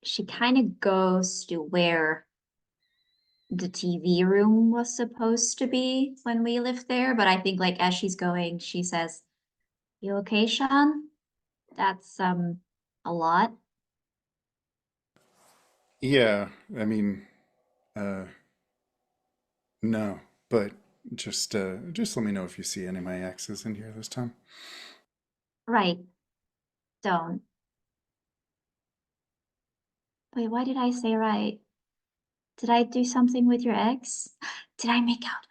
she kind of goes to where the TV room was supposed to be when we lived there. But I think like as she's going, she says, "You okay, Sean? That's a lot." Yeah, I mean, no, but just let me know if you see any of my exes in here this time. Right. Don't. Wait, why did I say right? Did I do something with your ex? Did I make out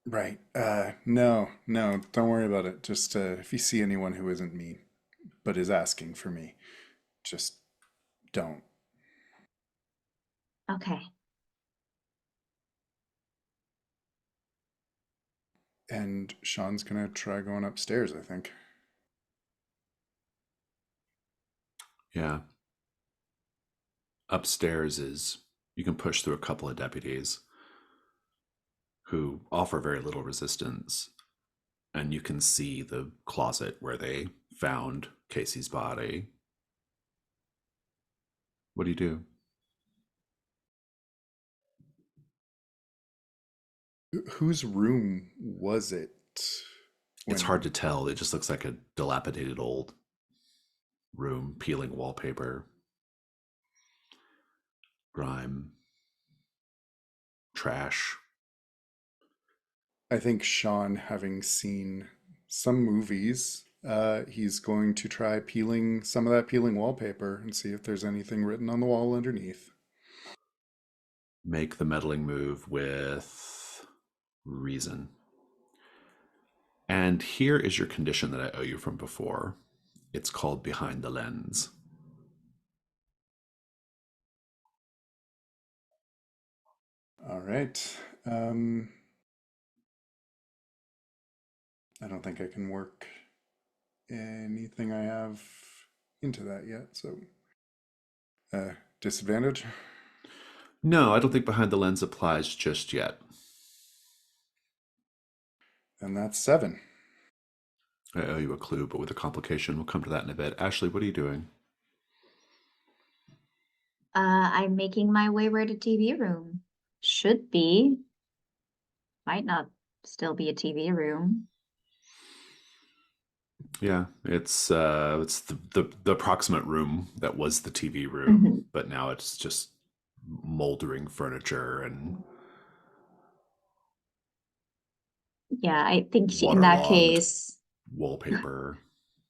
with Right. No, don't worry about it. Just if you see anyone who isn't me, but is asking for me, just don't. Okay. And Sean's gonna try going upstairs, I think. Yeah. Upstairs is you can push through a couple of deputies who offer very little resistance, and you can see the closet where they found Casey's body. What do you do? Whose room was it? It's hard to tell. It just looks like a dilapidated old room, peeling wallpaper, grime, trash. I think Sean, having seen some movies, he's going to try peeling some of that peeling wallpaper and see if there's anything written on the wall underneath. Make the meddling move with reason. And here is your condition that I owe you from before. It's called behind the lens. All right. I don't think I can work anything I have into that yet, so disadvantage. No, I don't think behind the lens applies just yet. And that's 7. I owe you a clue, but with a complication. We'll come to that in a bit. Ashley, what are you doing? I'm making my way where the TV room should be. Might not still be a TV room. Yeah, it's the approximate room that was the TV room, Mhm. but now it's just moldering furniture and Yeah, I think in that waterlogged case, wallpaper,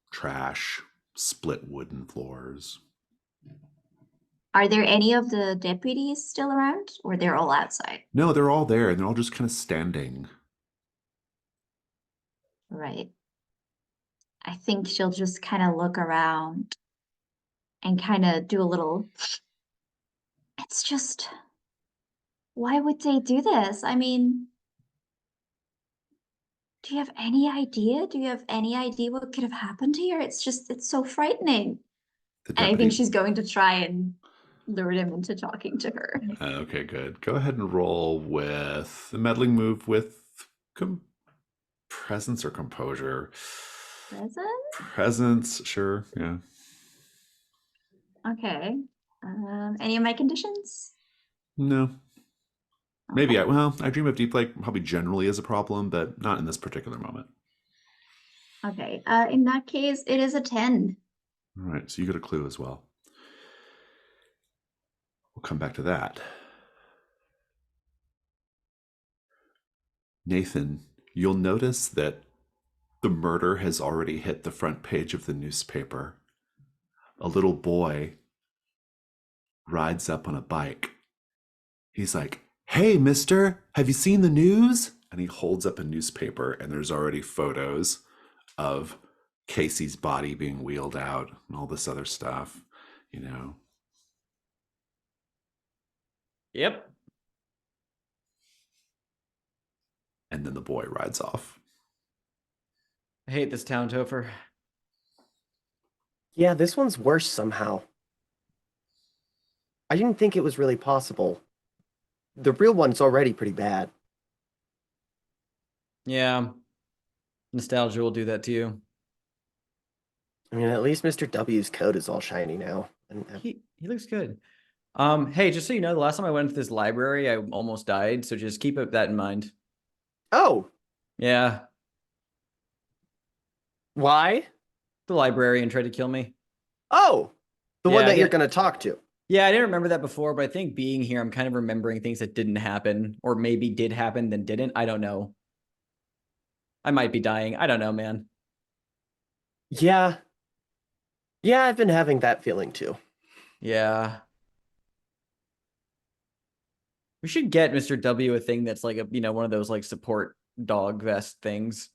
trash, split wooden floors. are there any of the deputies still around, or they're all outside? No, they're all there and they're all just kind of standing. Right. I think she'll just kind of look around and kind of do a little. It's just, why would they do this? I mean, do you have any idea? Do you have any idea what could have happened here? It's so frightening. The And I think deputy. she's going to try and lure him into talking to her. Okay, good. Go ahead and roll with the meddling move with presence or composure. Present? Presence, sure, yeah. Okay. Any of my conditions? No. Maybe Okay. I dream of deep like probably generally is a problem, but not in this particular moment. Okay. In that case, it is a 10. All right, so you get a clue as well. We'll come back to that. Nathan, you'll notice that the murder has already hit the front page of the newspaper. A little boy rides up on a bike. He's like, "Hey, mister, have you seen the news?" And he holds up a newspaper, and there's already photos of Casey's body being wheeled out and all this other stuff, you know. Yep. And then the boy rides off. I hate this town, Topher. Yeah, this one's worse somehow. I didn't think it was really possible. The real one's already pretty bad. Yeah. Nostalgia will do that to you. I mean, at least Mr. W's coat is all shiny now. And He looks good. Hey, just so you know, the last time I went to this library, I almost died, so just keep that in mind. oh, Yeah. why? The librarian tried to kill me. Oh, the Yeah, one I that you're did- going to talk to. Yeah, I didn't remember that before, but I think being here, I'm kind of remembering things that didn't happen, or maybe did happen, then didn't. I don't know. I might be dying. I don't know, man. Yeah. Yeah, I've been having that feeling too. Yeah. We should get Mr. W a thing that's like one of those like support dog vest things.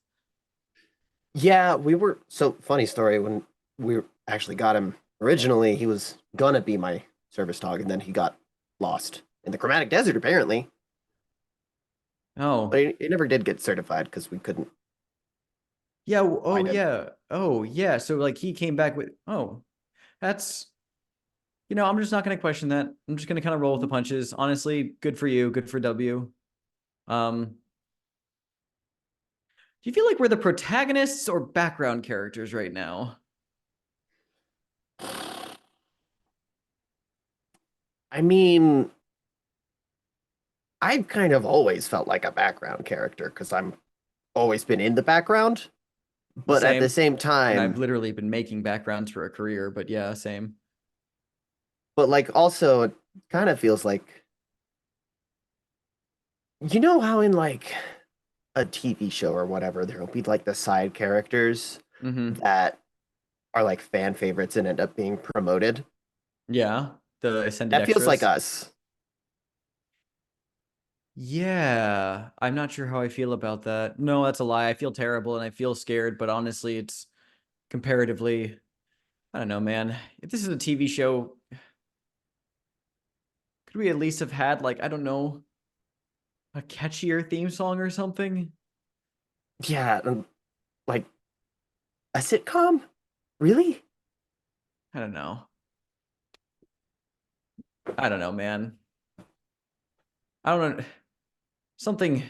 Yeah, we were so funny story when we actually got him originally, he was gonna be my service dog, and then he got lost in the Chromatic Desert, apparently. Oh, But he never did get certified because we couldn't yeah. Oh, find him. yeah. Oh, yeah. So like he came back with, oh, that's, I'm just not going to question that. I'm just going to kind of roll with the punches. Honestly, good for you. Good for W. Do you feel like we're the protagonists or background characters right now? I mean, I've kind of always felt like a background character because I'm always been in the background, but at the Same. same And I've time, literally been making backgrounds for a career, but yeah, same. but like also it kind of feels like you know how in like a TV show or whatever there'll be like the side characters Mm-hmm. that are like fan favorites and end up being promoted. Yeah. The ascended That feels like extras. us. Yeah, I'm not sure how I feel about that. No, that's a lie. I feel terrible and I feel scared, but honestly, it's comparatively, I don't know, man. If this is a TV show, could we at least have had like, I don't know, a catchier theme song or something? Yeah, like a sitcom? Really? I don't know. I don't know, man. I don't know. Something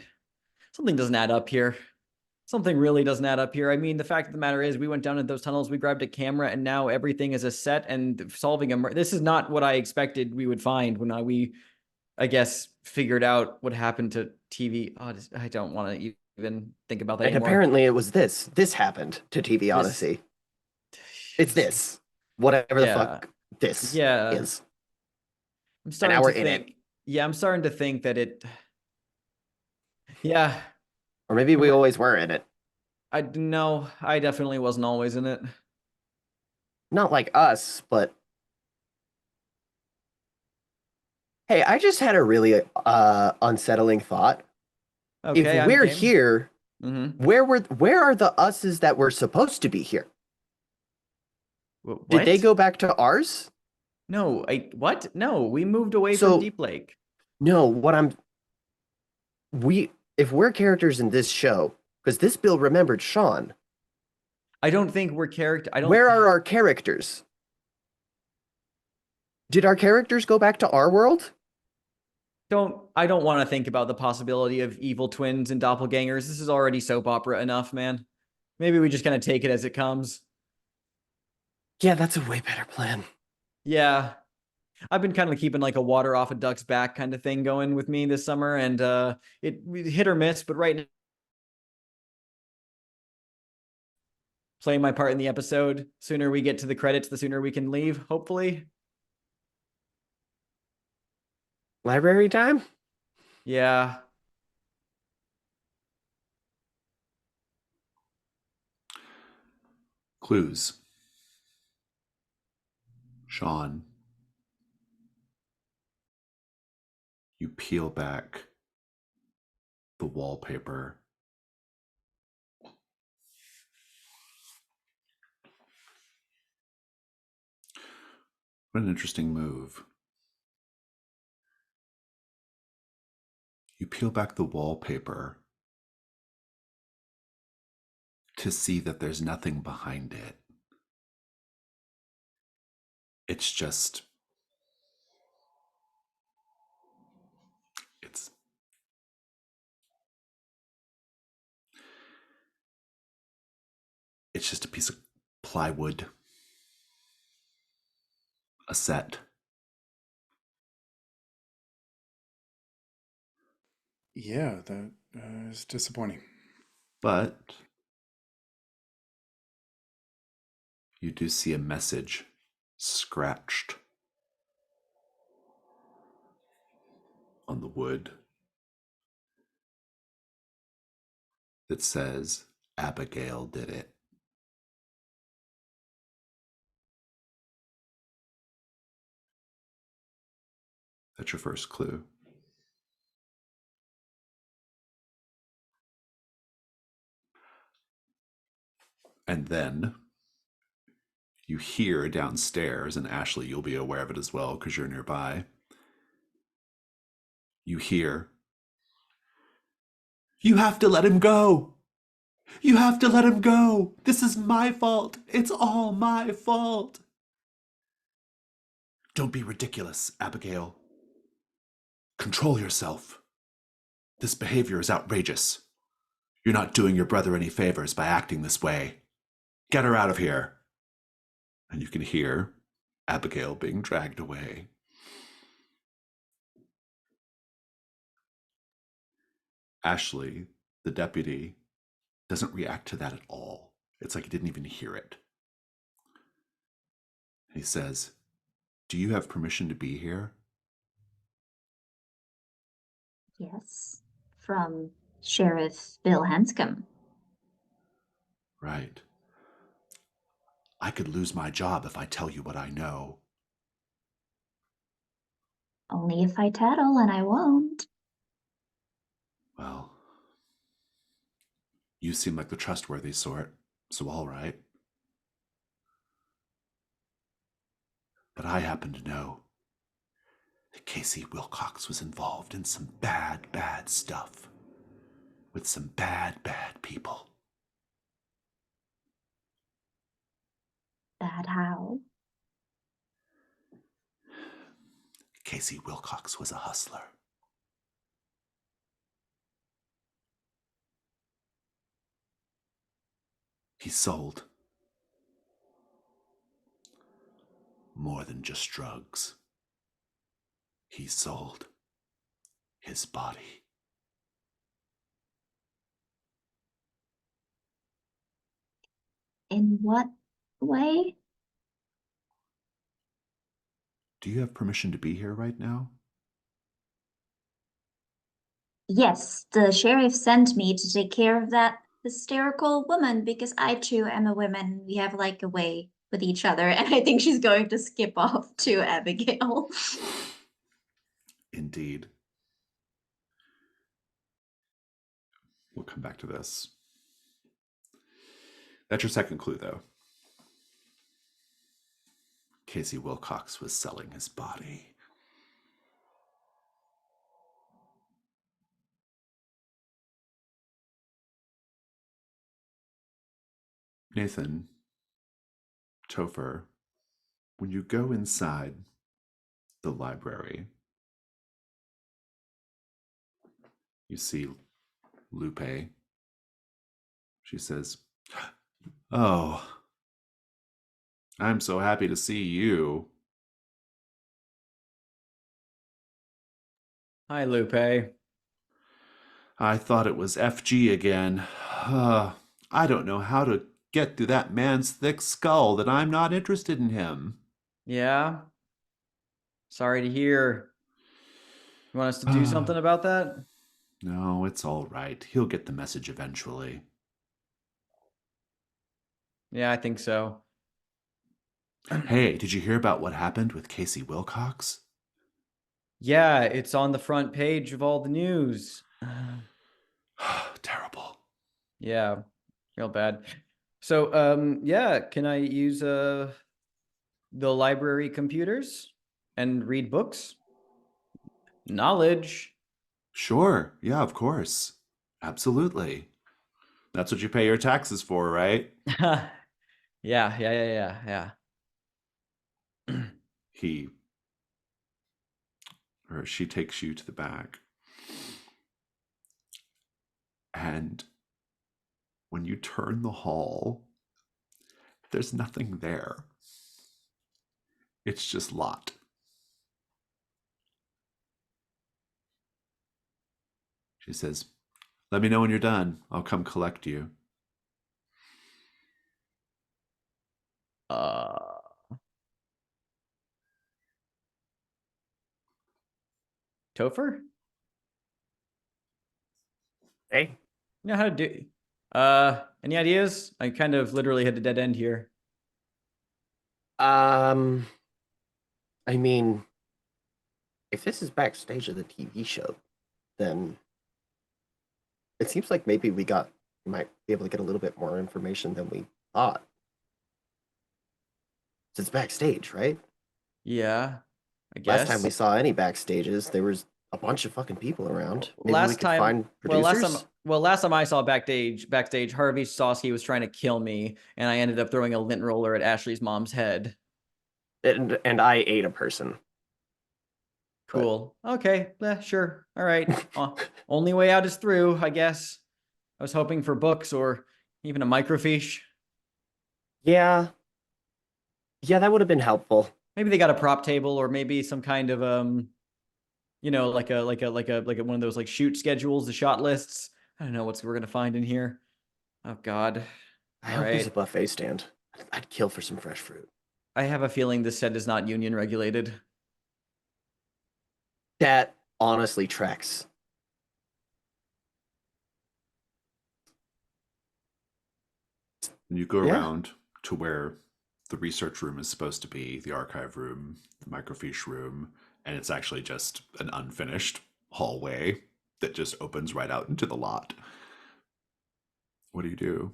doesn't add up here. Something really doesn't add up here. I mean, the fact of the matter is, we went down into those tunnels, we grabbed a camera, and now everything is a set and solving a murder. This is not what I expected we would find when we, I guess, figured out what happened to TV. Oh, I don't want to even think about that And anymore. apparently it was this. This happened to TV This, Odyssey. It's this. Whatever the yeah, fuck this yeah. is. I'm And now starting we're to in it. think. Yeah, I'm starting to think that it. Yeah, Or maybe we always were in it. I no, I definitely wasn't always in it. Not like us, but hey, I just had a really unsettling thought. If Okay, I'm we're game. here, Mm-hmm. where are the us's that were supposed to be here? Did they What? go back to ours? No, what? No, we moved away from So Deep Lake. no, what I'm we if we're characters in this show, because this bill remembered Sean, I don't think we're character. I don't. where are our characters? Did our characters go back to our world? I don't want to think about the possibility of evil twins and doppelgangers. This is already soap opera enough, man. Maybe we just kind of take it as it comes. Yeah, that's a way better plan. Yeah. I've been kind of keeping like a water off a duck's back kind of thing going with me this summer, and it hit or miss, but right now, playing my part in the episode. Sooner we get to the credits, the sooner we can leave, hopefully. Library time? Yeah. Clues. Sean, you peel back the wallpaper. What an interesting move. You peel back the wallpaper to see that there's nothing behind it. It's just, it's, it's just a piece of plywood, a set. Yeah, that is disappointing. But you do see a message scratched on the wood that says, Abigail did it. That's your first clue. And then you hear downstairs, and Ashley, you'll be aware of it as well because you're nearby. You hear, "You have to let him go! You have to let him go! This is my fault! It's all my fault!" "Don't be ridiculous, Abigail. Control yourself. This behavior is outrageous. You're not doing your brother any favors by acting this way. Get her out of here." And you can hear Abigail being dragged away. Ashley, the deputy, doesn't react to that at all. It's like he didn't even hear it. He says, "Do you have permission to be here?" Yes, from Sheriff Bill Hanscom. "Right. I could lose my job if I tell you what I know." Only if I tattle, and I won't. "Well, you seem like the trustworthy sort, so all right. But I happen to know that Casey Wilcox was involved in some bad, bad stuff with some bad, bad people." Bad how? Casey Wilcox was a hustler. He sold more than just drugs. He sold his body. In what way? Do you have permission to be here right now? Yes, the sheriff sent me to take care of that hysterical woman because I too am a woman. We have like a way with each other, and I think she's going to skip off to Abigail. Indeed. We'll come back to this. That's your second clue, though. Casey Wilcox was selling his body. Nathan, Topher, when you go inside the library, you see Lupe. She says, "Oh, I'm so happy to see you." Hi, Lupe. "I thought it was FG again. I don't know how to get through that man's thick skull that I'm not interested in him." Yeah. Sorry to hear. You want us to do something about that? "No, it's all right. He'll get the message eventually." Yeah, I think so. "Hey, did you hear about what happened with Casey Wilcox?" Yeah, it's on the front page of all the news. Terrible. Yeah, real bad. So, yeah, can I use the library computers and read books? Knowledge. Sure. Yeah, of course. Absolutely. That's what you pay your taxes for, right? Yeah. He or she takes you to the back. And when you turn the hall, there's nothing there. It's just locked. She says, "Let me know when you're done. I'll come collect you." Uh, Topher? Hey. You know how to do. Any ideas? I kind of literally hit a dead end here. I mean, if this is backstage of the TV show, then it seems like maybe we might be able to get a little bit more information than we thought. It's backstage, right? Yeah, I Last time guess. we saw any backstages, there was a bunch of fucking people around. Maybe we Last could time, find producers. last time I saw backstage, Harvey Sosky was trying to kill me, and I ended up throwing a lint roller at Ashley's mom's head. And I ate a person. Cool. Okay. Sure. All right. Only way out is through, I guess. I was hoping for books or even a microfiche. Yeah. Yeah, that would have been helpful. Maybe they got a prop table or maybe some kind of like one of those like shoot schedules, the shot lists. I don't know what we're gonna find in here. Oh God. I All hope there's a right. buffet stand. I'd kill for some fresh fruit. I have a feeling this set is not union regulated. That honestly tracks. And you go Yeah. around to where the research room is supposed to be, the archive room, the microfiche room, and it's actually just an unfinished hallway that just opens right out into the lot. What do you do?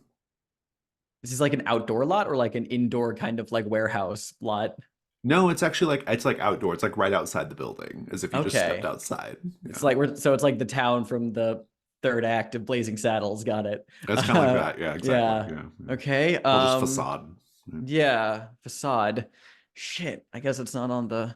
This is like an outdoor lot or like an indoor kind of like warehouse lot. No, it's actually it's like outdoor. It's like right outside the building, as if you just stepped Okay. outside. It's Yeah. like it's like the town from the third act of Blazing Saddles. Got it. It's kind of like that. Yeah, exactly. Yeah. Yeah. Okay. Well, just facade. Yeah. Yeah, facade. Shit. I guess it's not on the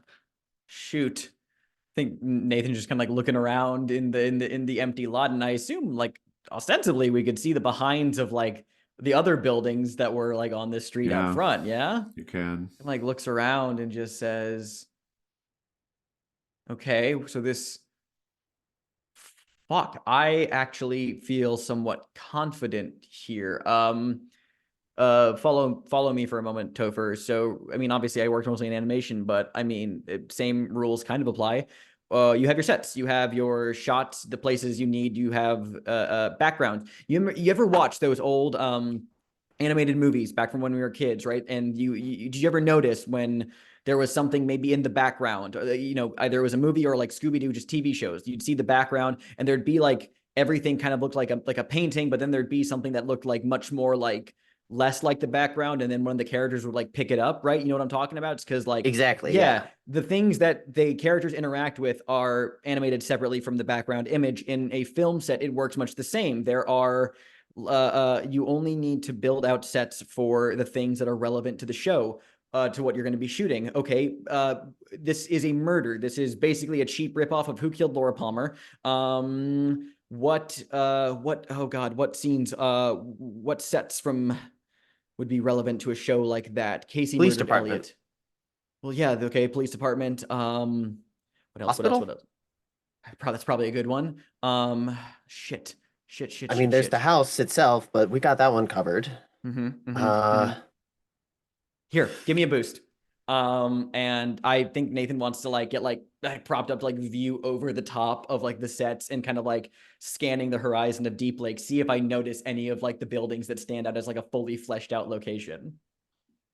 shoot. I think Nathan's just kind of like looking around in the empty lot, and I assume like ostensibly we could see the behinds of like the other buildings that were like on this street out Yeah. front. Yeah. You can. And like looks around and just says, "Okay, so this." Fuck, I actually feel somewhat confident here. Follow me for a moment, Topher. So I mean, obviously I worked mostly in animation, but I mean same rules kind of apply. You have your sets, you have your shots, the places you need, you have backgrounds. You ever watch those old animated movies back from when we were kids, right? And did you ever notice when there was something maybe in the background, either it was a movie or like Scooby-Doo, just TV shows, you'd see the background and there'd be like everything kind of looked like a painting, but then there'd be something that looked like much more like less like the background, and then one of the characters would like pick it up, right? You know what I'm talking about? It's because like Exactly. yeah, the things that the characters interact with are animated separately from the background image. In a film set, it works much the same. There are you only need to build out sets for the things that are relevant to the show, to what you're going to be shooting. Okay, this is a murder. This is basically a cheap ripoff of Who Killed Laura Palmer. What oh God, what scenes, what sets from would be relevant to a show like that? Casey Police murdered department. Elliot. Well, yeah, okay, police department. What else? Hospital? That's probably a good one. Shit. I mean, there's the house itself, but we got that one covered. Here, give me a boost. And I think Nathan wants to like get like propped up to like view over the top of like the sets and kind of like scanning the horizon of Deep Lake, see if I notice any of like the buildings that stand out as like a fully fleshed out location.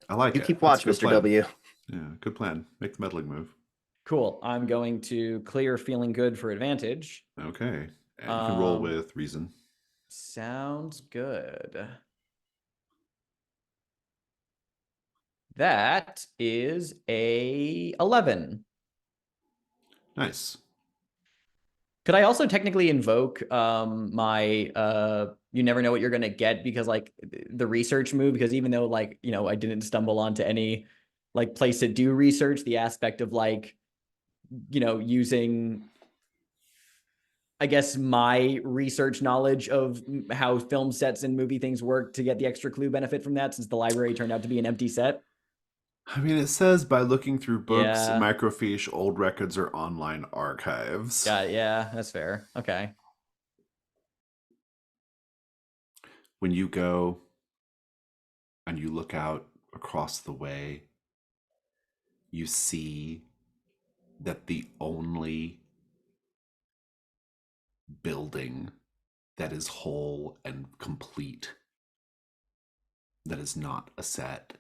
I like You it. keep That's watch, a good Mr. plan. W. Yeah, good plan. Make the meddling move. Cool. I'm going to clear feeling good for advantage. Okay. And you can roll with reason. Sounds good. That is a 11. Nice. Could I also technically invoke my you never know what you're gonna get, because like the research move, because even though like I didn't stumble onto any like place to do research, the aspect of like using I guess my research knowledge of how film sets and movie things work to get the extra clue benefit from that, since the library turned out to be an empty set. I mean, it says by looking through books, Yeah. microfiche, old records, or online archives. Got it. Yeah, that's fair. Okay. When you go and you look out across the way, you see that the only building that is whole and complete, that is not a set,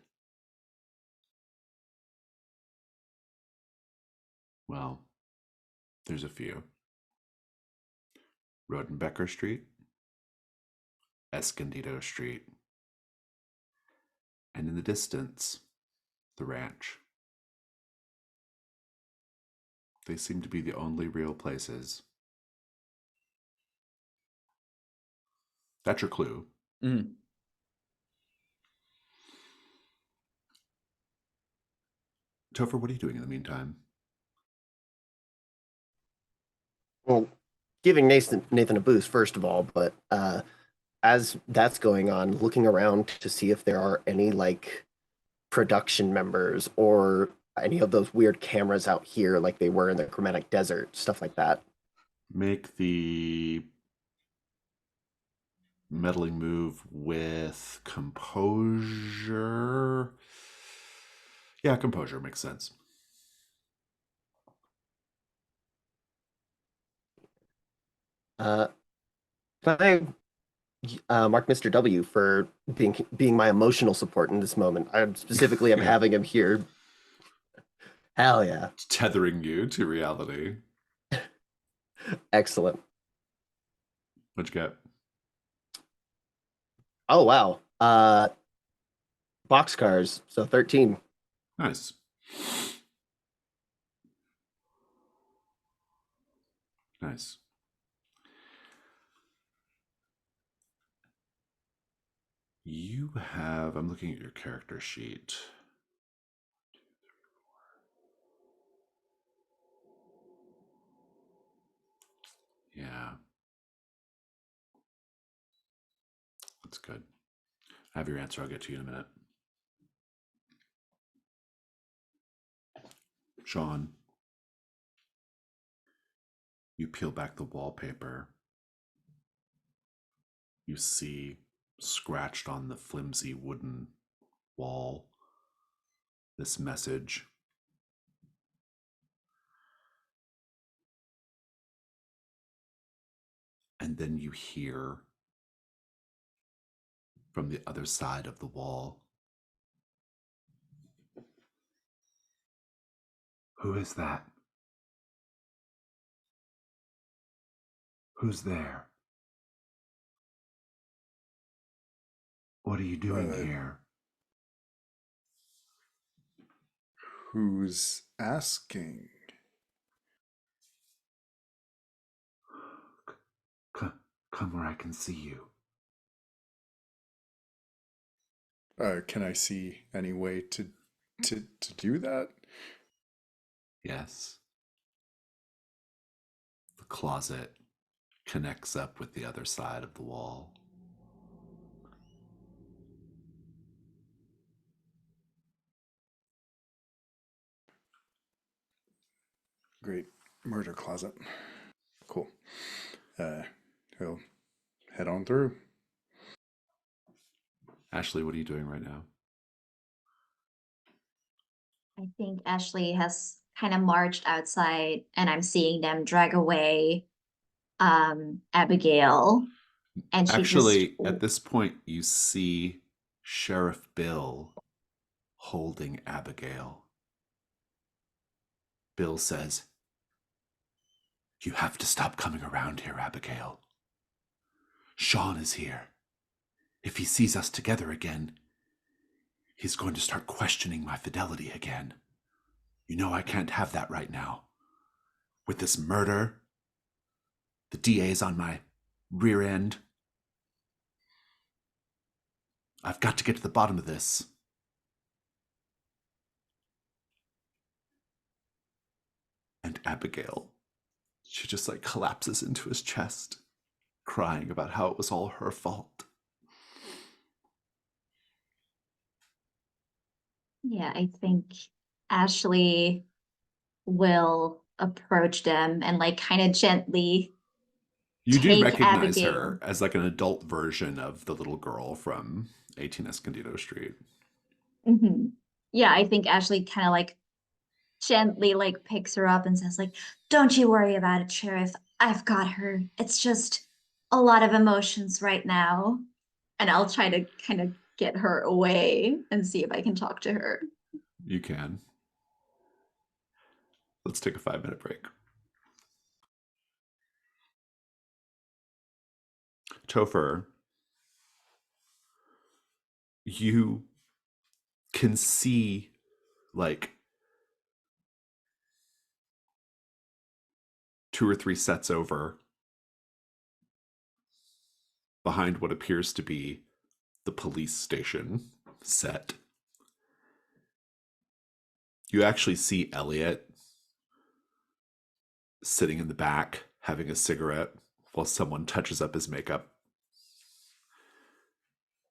well, there's a few. Rodenbecker Street, Escondido Street, And in the distance, the ranch. They seem to be the only real places. That's your clue. Mm. Topher, what are you doing in the meantime? Well, giving Nathan a boost, first of all, but as that's going on, looking around to see if there are any like production members or any of those weird cameras out here like they were in the Chromatic Desert, stuff like that. Make the meddling move with composure. Yeah, composure makes sense. Can I mark Mr. W for being my emotional support in this moment? I specifically am Yeah. having him here. Hell yeah. Tethering you to reality. Excellent. What'd you get? Oh wow. Boxcars, so 13. Nice. Nice. You have, I'm looking at your character sheet. Yeah. That's good. I have your answer. I'll get to you in a minute. Sean, you peel back the wallpaper. You see scratched on the flimsy wooden wall this message. And then you hear from the other side of the wall, "Who is that? Who's there? What are you doing here?" Who's asking? Come where I can see you. Can I see any way to do that? Yes. The closet connects up with the other side of the wall. Great. Murder closet. Cool. He'll head on through. Ashley, what are you doing right now? I think Ashley has kind of marched outside and I'm seeing them drag away Abigail. And she just Actually, at this point, you see Sheriff Bill holding Abigail. Bill says, "You have to stop coming around here, Abigail. Sean is here. If he sees us together again, he's going to start questioning my fidelity again. You know I can't have that right now. With this murder, the DA's on my rear end. I've got to get to the bottom of this." And Abigail, she just like collapses into his chest, crying about how it was all her fault. yeah, I think Ashley will approach them and like kind of gently You do take recognize Abigail. her as like an adult version of the little girl from 18 Escondido Street. Yeah, I think Ashley kind of like gently like picks her up and says like, "Don't you worry about it, Sheriff. I've got her. It's just a lot of emotions right now." And I'll try to kind of get her away and see if I can talk to her. You can. Let's take a 5-minute break. Topher, you can see like 2 or 3 sets over behind what appears to be the police station set. You actually see Elliot sitting in the back having a cigarette while someone touches up his makeup.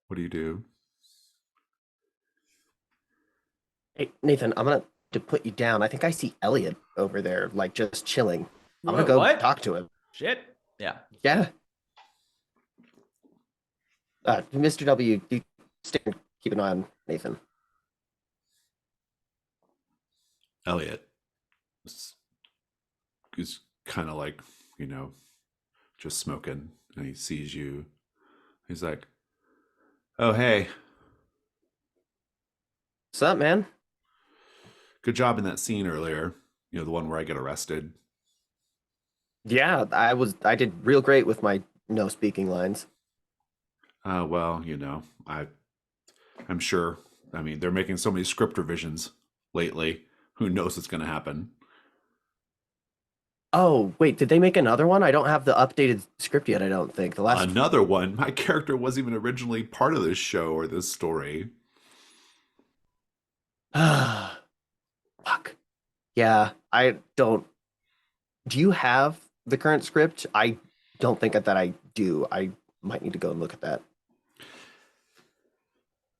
What do you do? Hey, Nathan, I'm gonna to put you down. I think I see Elliot over there, like just chilling. I'm gonna Whoa, go what? talk to him. Shit. Yeah. Yeah. Mr. W, you stick and keep an eye on Nathan. Elliot is kind of like, just smoking, and he sees you. He's like, "Oh, hey, What's up, man? good job in that scene earlier. The one where I get arrested." Yeah, I did real great with my no speaking lines. Well, I'm sure. I mean, they're making so many script revisions lately. Who knows what's going to happen? Oh, wait, did they make another one? I don't have the updated script yet, I don't think. The last Another one. My character wasn't even originally part of this show or this story. Fuck. Yeah, I don't. Do you have the current script? I don't think that I do. I might need to go and look at that.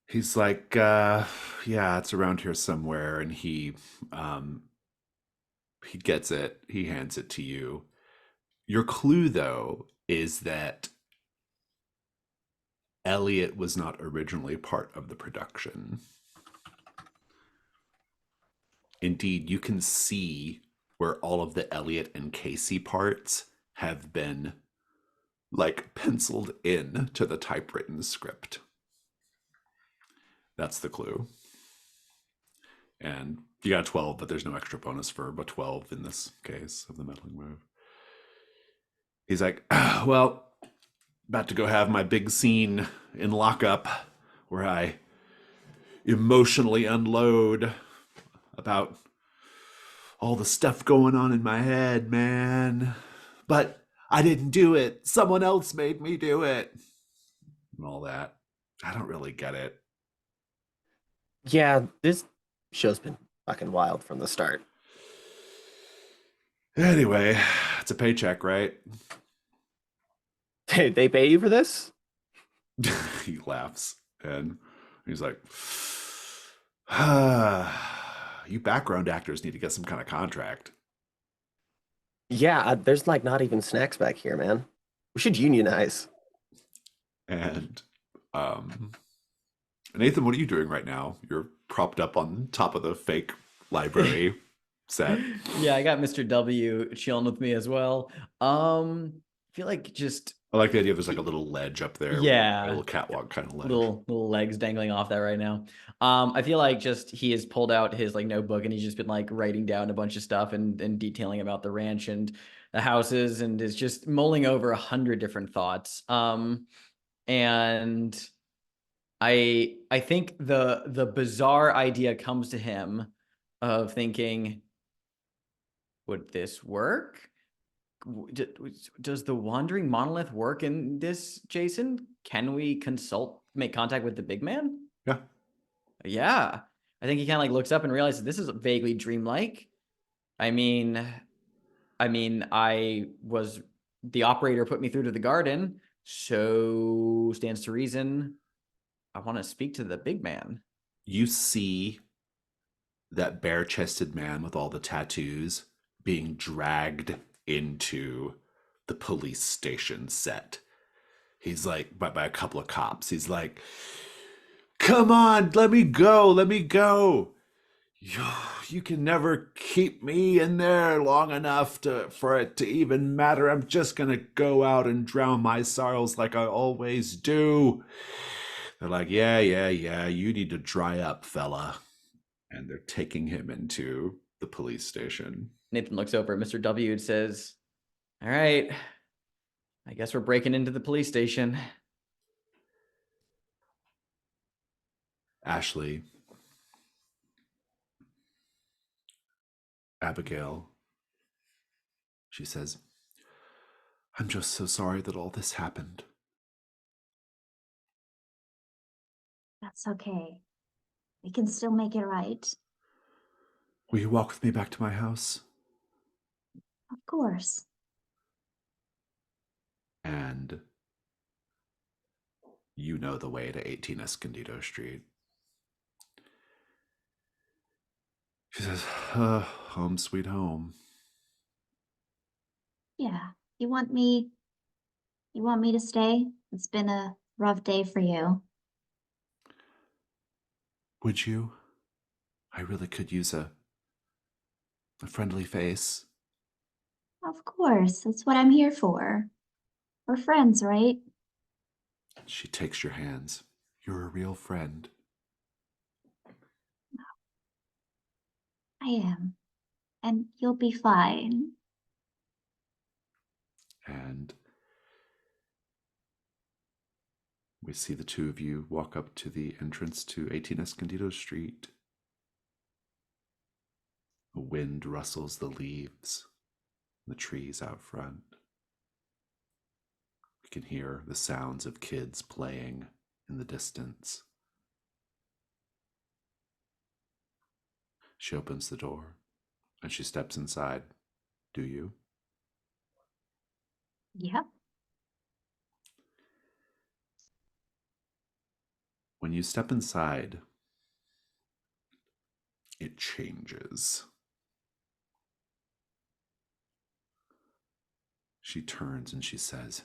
He's like, yeah, it's around here somewhere, and he gets it. He hands it to you. Your clue, though, is that Elliot was not originally part of the production. Indeed, you can see where all of the Elliot and Casey parts have been like penciled in to the typewritten script. That's the clue. And you got 12, but there's no extra bonus for a 12 in this case of the meddling move. He's like, well, about to go have my big scene in lockup where I emotionally unload about all the stuff going on in my head, man. But I didn't do it. Someone else made me do it. And all that. I don't really get it. Yeah, this show's been fucking wild from the start. Anyway, it's a paycheck, right? They pay you for this? He laughs and he's like, you background actors need to get some kind of contract. Yeah, there's like not even snacks back here, man. We should unionize. And Nathan, what are you doing right now? You're propped up on top of the fake library set. Yeah, I got Mr. W chilling with me as well. I feel like just I like the idea there's like a little ledge up there. Yeah. A little catwalk kind of ledge. little legs dangling off that right now. I feel like just he has pulled out his like notebook and he's just been like writing down a bunch of stuff and detailing about the ranch and the houses and is just mulling over 100 different thoughts. And I think the bizarre idea comes to him of thinking, would this work? Does the wandering monolith work in this, Jason? Can we make contact with the big man? Yeah. Yeah. I think he kind of like looks up and realizes this is vaguely dreamlike. I mean, the operator put me through to the garden, so stands to reason I want to speak to the big man. You see that bare-chested man with all the tattoos being dragged into the police station set. He's like, by a couple of cops. He's like, come on, let me go. You can never keep me in there long enough for it to even matter. I'm just gonna go out and drown my sorrows like I always do. They're like, yeah, you need to dry up, fella. And they're taking him into the police station. Nathan looks over at Mr. W and says, all right, I guess we're breaking into the police station. Ashley, Abigail, she says, I'm just so sorry that all this happened. That's okay. We can still make it right. Will you walk with me back to my house? Of course. And you know the way to 18 Escondido Street. She says, home sweet home. Yeah. You want me to stay? It's been a rough day for you. Would you? I really could use a friendly face. Of course. That's what I'm here for. We're friends, right? She takes your hands. You're a real friend. I am. And you'll be fine. And we see the two of you walk up to the entrance to 18 Escondido Street. The wind rustles the leaves, the trees out front. We can hear the sounds of kids playing in the distance. She opens the door and she steps inside. Do you? Yep. When you step inside, it changes. She turns and she says,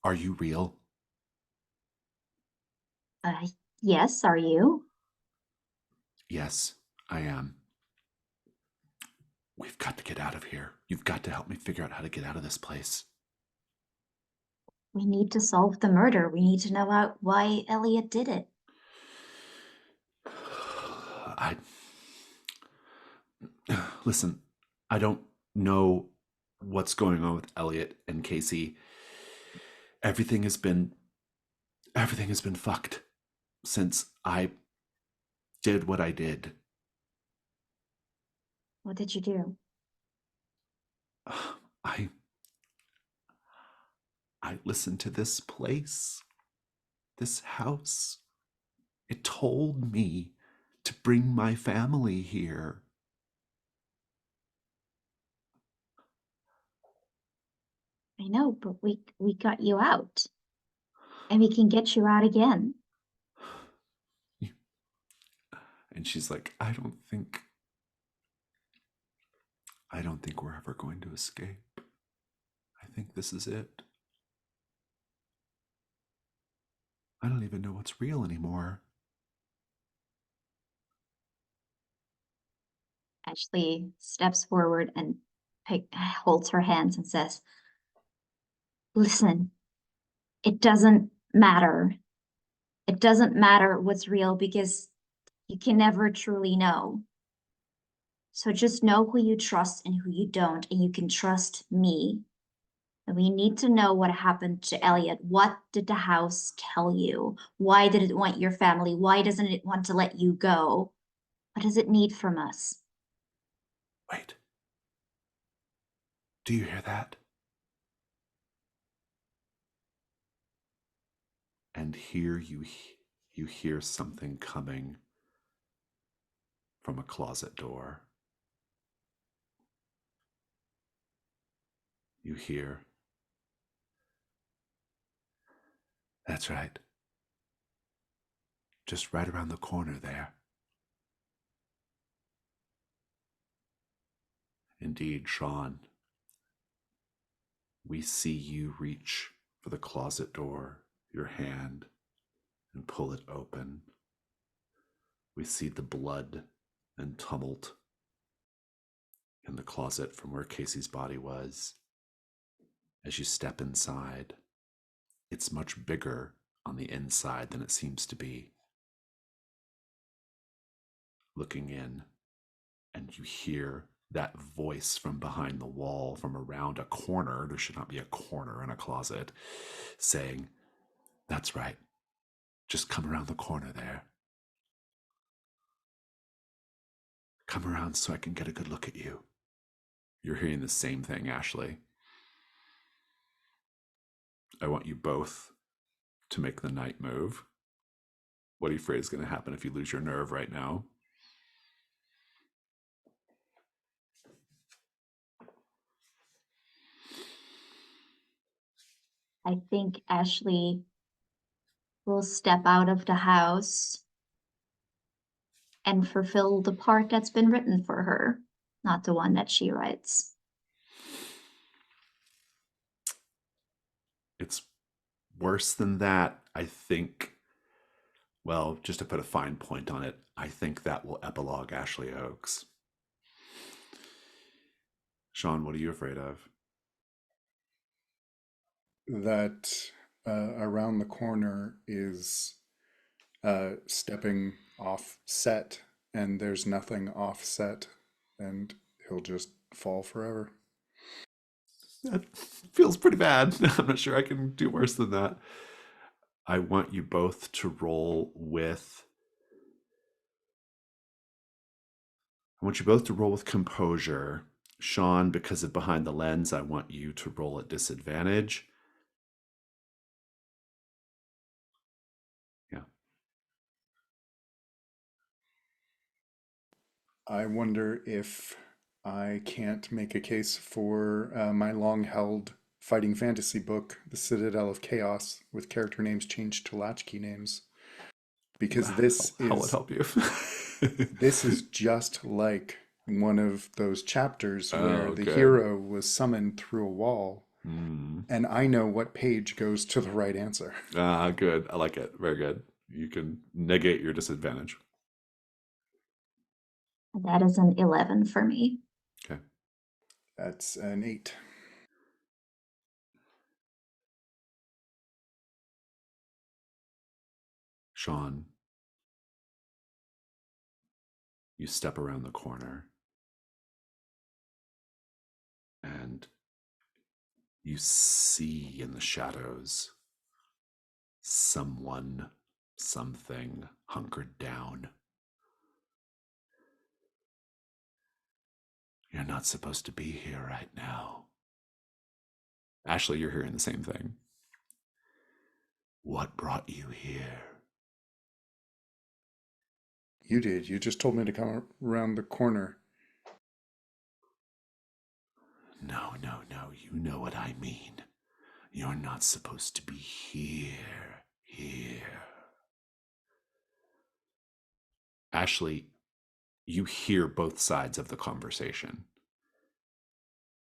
Are you real? Yes, are you? Yes, I am. We've got to get out of here. You've got to help me figure out how to get out of this place. We need to solve the murder. We need to know out why Elliot did it. Listen, I don't know what's going on with Elliot and Casey. Everything has been fucked since I did what I did. What did you do? I listened to this place, this house. It told me to bring my family here. I know, but we got you out. And we can get you out again. And she's like, I don't think we're ever going to escape. I think this is it. I don't even know what's real anymore. Ashley steps forward and holds her hands and says, listen, it doesn't matter. It doesn't matter what's real because you can never truly know. So just know who you trust and who you don't, and you can trust me. And we need to know what happened to Elliot. What did the house tell you? Why did it want your family? Why doesn't it want to let you go? What does it need from us? Wait. Do you hear that? And here you hear something coming from a closet door. You hear, that's right, just right around the corner there. Indeed, Sean, we see you reach for the closet door, your hand, and pull it open. We see the blood and tumult in the closet from where Casey's body was. As you step inside, it's much bigger on the inside than it seems to be. Looking in, and you hear that voice from behind the wall, from around a corner, there should not be a corner in a closet, saying, that's right, just come around the corner there. Come around so I can get a good look at you. You're hearing the same thing, Ashley. I want you both to make the night move. What are you afraid is going to happen if you lose your nerve right now? I think Ashley will step out of the house and fulfill the part that's been written for her, not the one that she writes. It's worse than that. I think, well, just to put a fine point on it, I think that will epilogue Ashley Oakes. Sean, what are you afraid of? That around the corner is stepping off set, and there's nothing offset, and he'll just fall forever. That feels pretty bad. I'm not sure I can do worse than that. I want you both to roll with. I want you both to roll with composure. Sean, because of behind the lens, I want you to roll at disadvantage. Yeah. I wonder if I can't make a case for my long-held fighting fantasy book, The Citadel of Chaos, with character names changed to latchkey names. Because How would help you? this is just like one of those chapters where Oh, the good. hero was summoned through a wall, Mm. and I know what page goes to the right answer. Good. I like it. Very good. You can negate your disadvantage. That is an 11 for me. Okay. That's an 8. Sean, you step around the corner and you see in the shadows someone, something hunkered down. You're not supposed to be here right now. Ashley, you're hearing the same thing. What brought you here? You did. You just told me to come around the corner. No, you know what I mean. You're not supposed to be here. Ashley, you hear both sides of the conversation.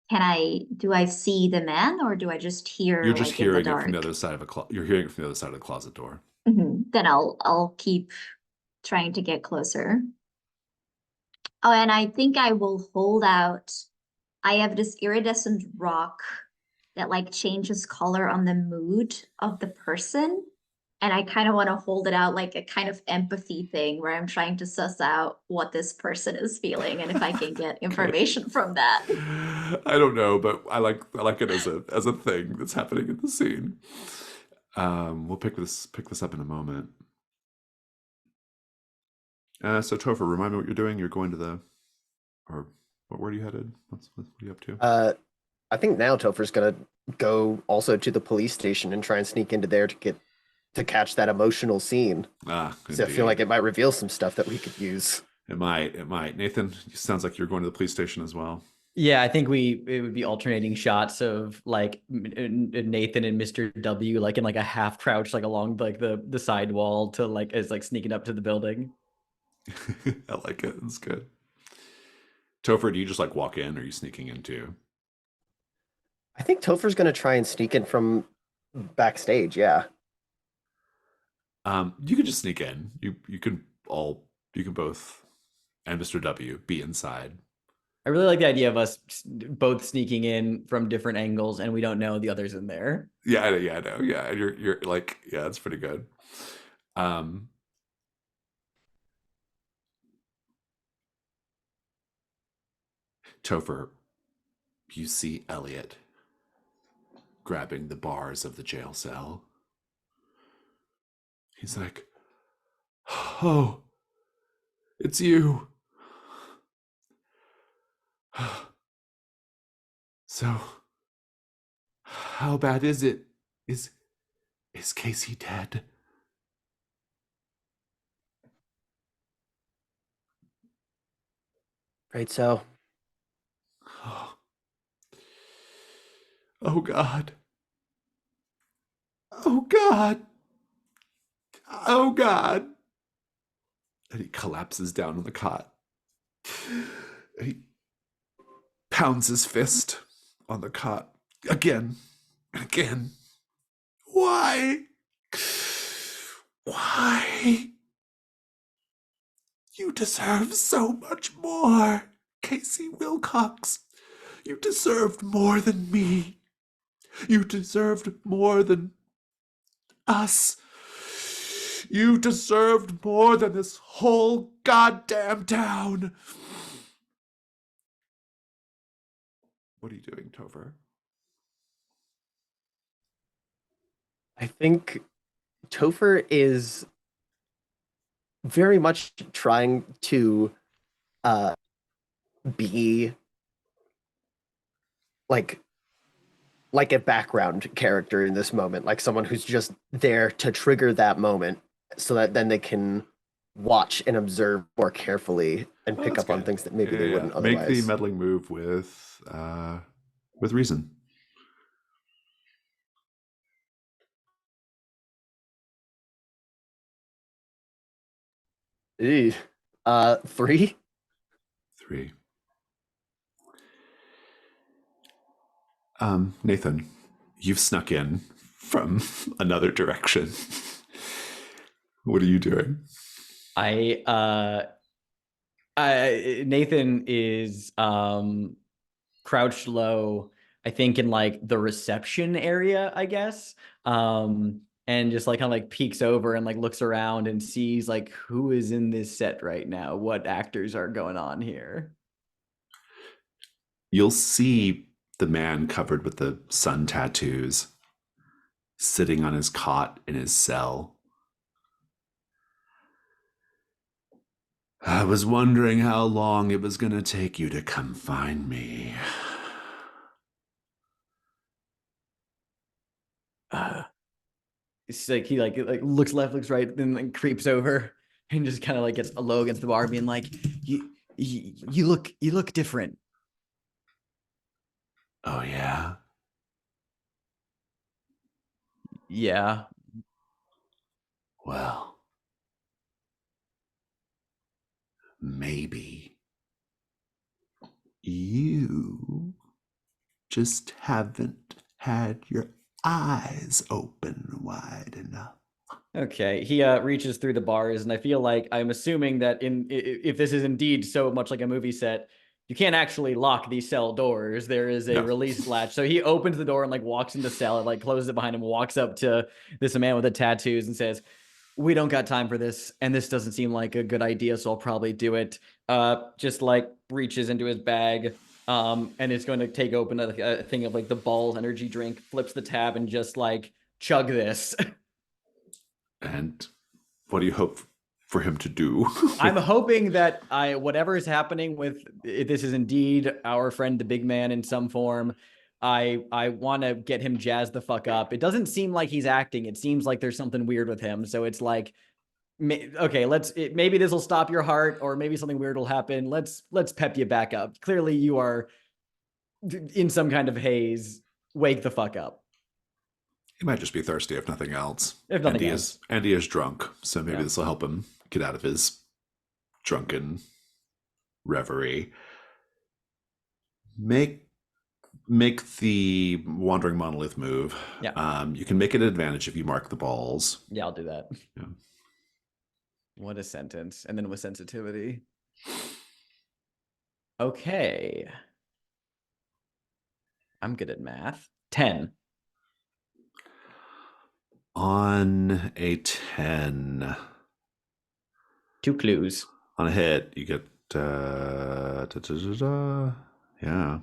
Do I see the man or do I just hear You're just like in the hearing it from the dark? other side of you're hearing it from the other side of the closet door. Then I'll keep trying to get closer. Oh, and I think I will hold out. I have this iridescent rock that like changes color on the mood of the person. And I kind of want to hold it out like a kind of empathy thing where I'm trying to suss out what this person is feeling and if I can get Okay. information from that. I don't know, but I like it as a thing that's happening in the scene. We'll pick this up in a moment. So Topher, remind me what you're doing. You're going to or where are you headed? What are you up to? I think now Topher's gonna go also to the police station and try and sneak into there to catch that emotional scene. So I feel like it might reveal some stuff that we could use. It might. Nathan, it sounds like you're going to the police station as well. Yeah, I think it would be alternating shots of like Nathan and Mr. W like in like a half crouch like along like the side wall to like as like sneaking up to the building. I like it. It's good. Topher, do you just like walk in or are you sneaking in too? I think Topher's gonna try and sneak in from backstage, yeah. You can just sneak in. You can both and Mr. W be inside. I really like the idea of us both sneaking in from different angles and we don't know the other's in there. Yeah, I know. Yeah, you're like, yeah, that's pretty good. Topher, you see Elliot grabbing the bars of the jail cell. He's like, "Oh, it's you. So, how bad is it? Is Casey dead? Right, so Oh, oh God. Oh God. Oh God. And he collapses down on the cot. And he pounds his fist on the cot again and again. Why? Why? You deserve so much more, Casey Wilcox. You deserved more than me. You deserved more than us. You deserved more than this whole goddamn town. What are you doing, Topher? I think Topher is very much trying to uh be like a background character in this moment, like someone who's just there to trigger that moment so that then they can watch and observe more carefully and Oh, pick that's up on good. things that maybe they wouldn't Make the otherwise. meddling move with reason. Ew. 3. 3. Nathan, you've snuck in from another direction. What are you doing? Nathan is crouched low, I think in like the reception area, I guess. And just like kind of like peeks over and like looks around and sees like who is in this set right now, what actors are going on here. You'll see the man covered with the sun tattoos sitting on his cot in his cell. I was wondering how long it was going to take you to come find me. It's like he like looks left, looks right, then like creeps over and just kind of like gets low against the bar, being like, you look different. Oh, yeah? Yeah. Well, maybe you just haven't had your eyes open wide enough. Okay, he reaches through the bars, and I feel like I'm assuming that if this is indeed so much like a movie set, you can't actually lock these cell doors. There is a No. release latch, so he opens the door and like walks into the cell, and like closes it behind him, walks up to this man with the tattoos, and says, "We don't got time for this, and this doesn't seem like a good idea, so I'll probably do it." Just like reaches into his bag, and it's going to take open a thing of like the Balls energy drink, flips the tab, and just like chug this. And what do you hope for him to do? I'm hoping that whatever is happening with, if this is indeed our friend the big man in some form, I want to get him jazzed the fuck up. It doesn't seem like he's acting. It seems like there's something weird with him. So it's like, okay, maybe this will stop your heart, or maybe something weird will happen. Let's pep you back up. Clearly, you are in some kind of haze. Wake the fuck up. He might just be thirsty, if nothing else. If nothing else. And he is drunk, so maybe Yeah. this will help him get out of his drunken reverie. Make the wandering monolith move. Yeah. You can make it an advantage if you mark the balls. Yeah, I'll do that. Yeah. What a sentence. And then with sensitivity. Okay. I'm good at math. 10. On a 10. 2 clues. On a hit, you get yeah.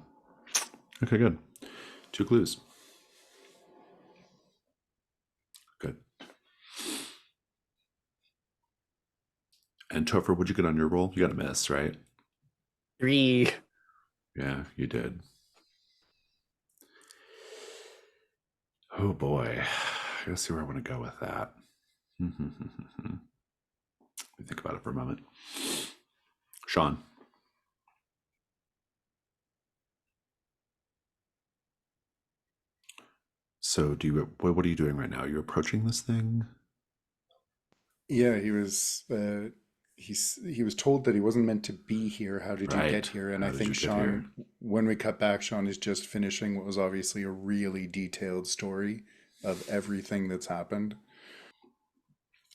Okay, good. 2 clues. Good. And Topher, what'd you get on your roll? You got a miss, right? 3. Yeah, you did. Oh boy. I gotta see where I want to go with that. Let me think about it for a moment. Sean. So what are you doing right now? You're approaching this thing? Yeah, he was told that he wasn't meant to be here. How did you get Right. here? And How I did you think get here? Sean, when we cut back, Sean is just finishing what was obviously a really detailed story of everything that's happened.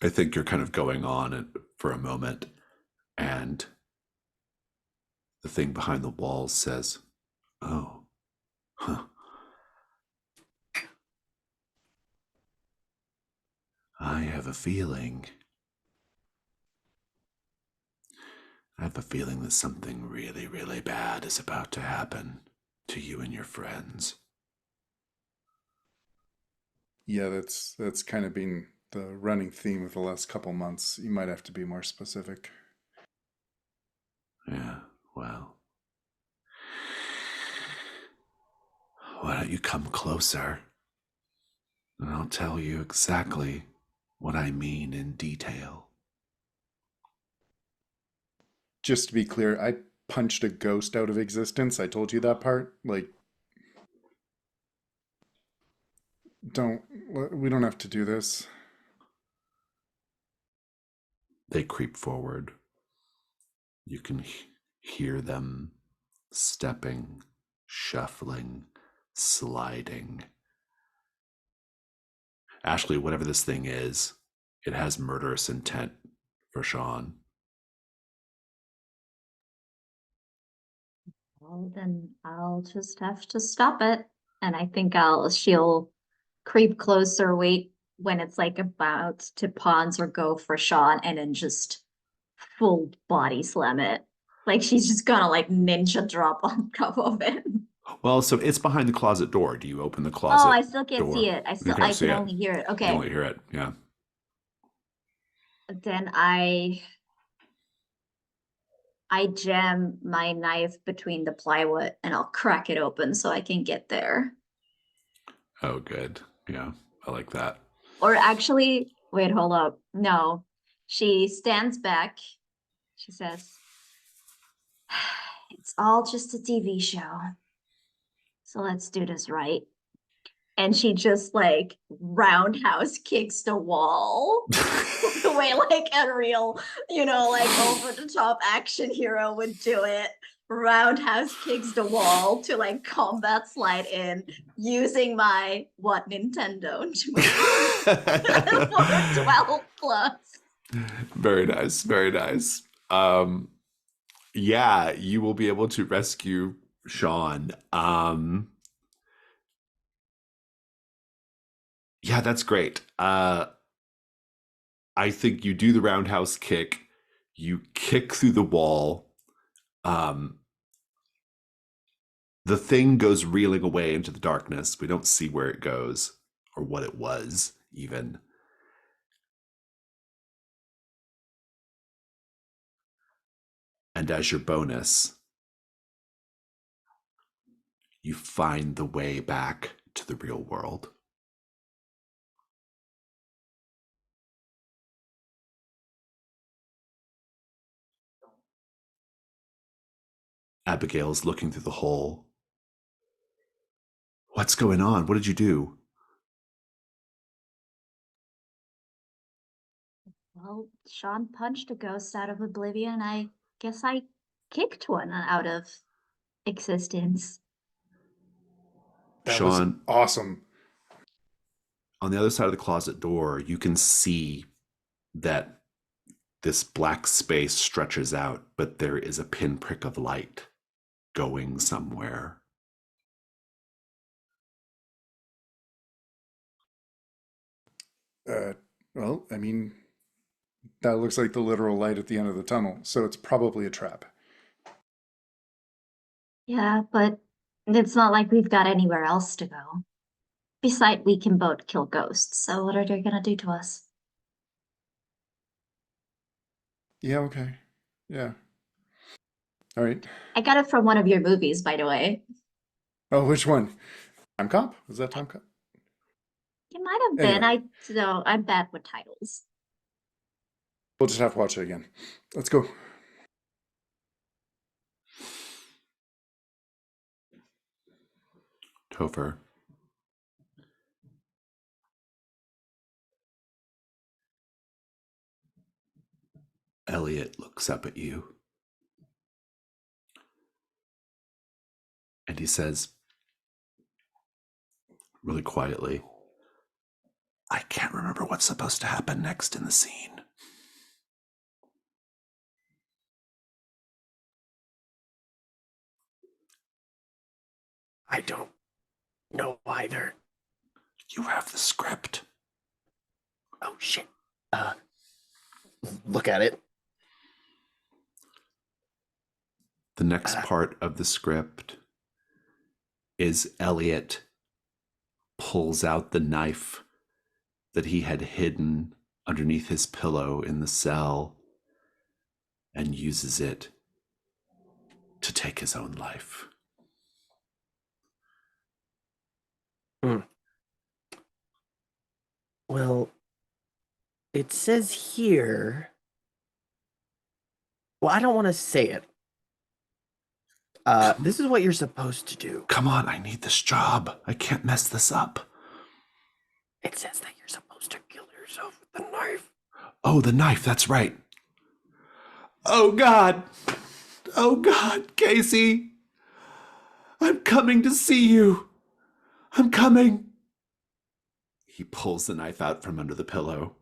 I think you're kind of going on for a moment, and the thing behind the walls says, "Oh, huh. I have a feeling. I have a feeling that something really, really bad is about to happen to you and your friends." Yeah, that's kind of been the running theme of the last couple months. You might have to be more specific. Yeah, well, why don't you come closer and I'll tell you exactly what I mean in detail. Just to be clear, I punched a ghost out of existence. I told you that part. Like, don't we don't have to do this. They creep forward. You can hear them stepping, shuffling, sliding. Ashley, whatever this thing is, it has murderous intent for Sean. Well, then I'll just have to stop it. And I think she'll creep closer, wait when it's like about to pause or go for Sean, and then just full body slam it. Like she's just gonna like ninja drop on top of it. Well, so it's behind the closet door. Do you open the Oh, closet I still can't see door? it. You can't I see can it. only hear it. You can Okay. only hear it. Yeah. Then I jam my knife between the plywood and I'll crack it open so I can get there. Oh, good. Yeah, I like that. Or actually, wait, hold up. No. She stands back. She says, "It's all just a TV show. So let's do this right." And she just like roundhouse kicks the wall the way like a real, like over the top action hero would do it. Roundhouse kicks the wall to like combat slide in using my what Nintendo for 12 plus. Very nice. Very nice. Yeah, you will be able to rescue Sean. Yeah, that's great. I think you do the roundhouse kick, you kick through the wall. Um, the thing goes reeling away into the darkness. We don't see where it goes or what it was, even. And as your bonus, you find the way back to the real world. Abigail's looking through the hole. What's going on? What did you do? Well, Sean punched a ghost out of oblivion. I guess I kicked one out of existence. That was Sean, awesome. on the other side of the closet door, you can see that this black space stretches out, but there is a pinprick of light going somewhere. Uh, well, I mean, that looks like the literal light at the end of the tunnel, so it's probably a trap. Yeah, but it's not like we've got anywhere else to go. Besides, we can both kill ghosts, so what are they gonna do to us? Yeah, okay. Yeah. All right. I got it from one of your movies, by the way. Oh, which one? Time Cop? Was that Time Cop? It might have been. Anyway. I'm bad with titles. We'll just have to watch it again. Let's go. Topher. Elliot looks up at you. And he says, really quietly, I can't remember what's supposed to happen next in the scene. I don't know either. You have the script. Oh shit. Look at it. The next part of the script is Elliot pulls out the knife that he had hidden underneath his pillow in the cell and uses it to take his own life. Well, it says here. Well, I don't want to say it. This is what you're supposed to do. Come on, I need this job. I can't mess this up. It says that you're supposed to kill yourself with the knife. Oh, the knife, that's right. Oh, God. Oh, God, Casey. I'm coming to see you. I'm coming. He pulls the knife out from under the pillow.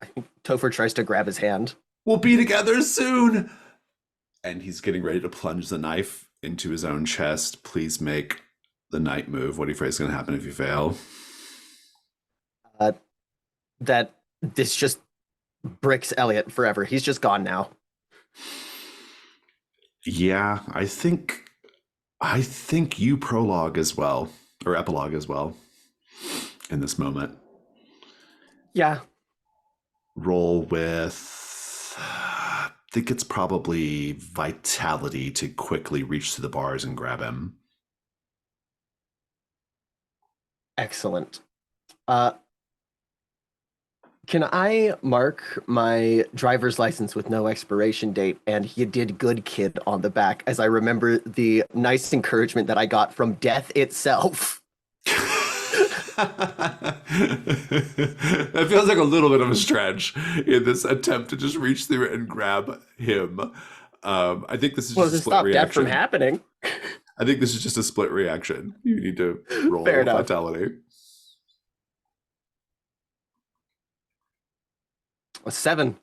I think Topher tries to grab his hand. We'll be together soon. And he's getting ready to plunge the knife into his own chest. Please make the knight move. What do you afraid is going to happen if you fail? That this just bricks Elliot forever. He's just gone now. Yeah, I think you prologue as well, or epilogue as well, in this moment. Yeah. Roll with, I think it's probably vitality to quickly reach to the bars and grab him. Excellent. Can I mark my driver's license with no expiration date and you did good, kid, on the back, as I remember the nice encouragement that I got from death itself? That feels like a little bit of a stretch in this attempt to just reach through and grab him. I think this is just a to split stop death reaction. from happening. I think this is just a split reaction. You need to roll Fair enough. vitality. A 7.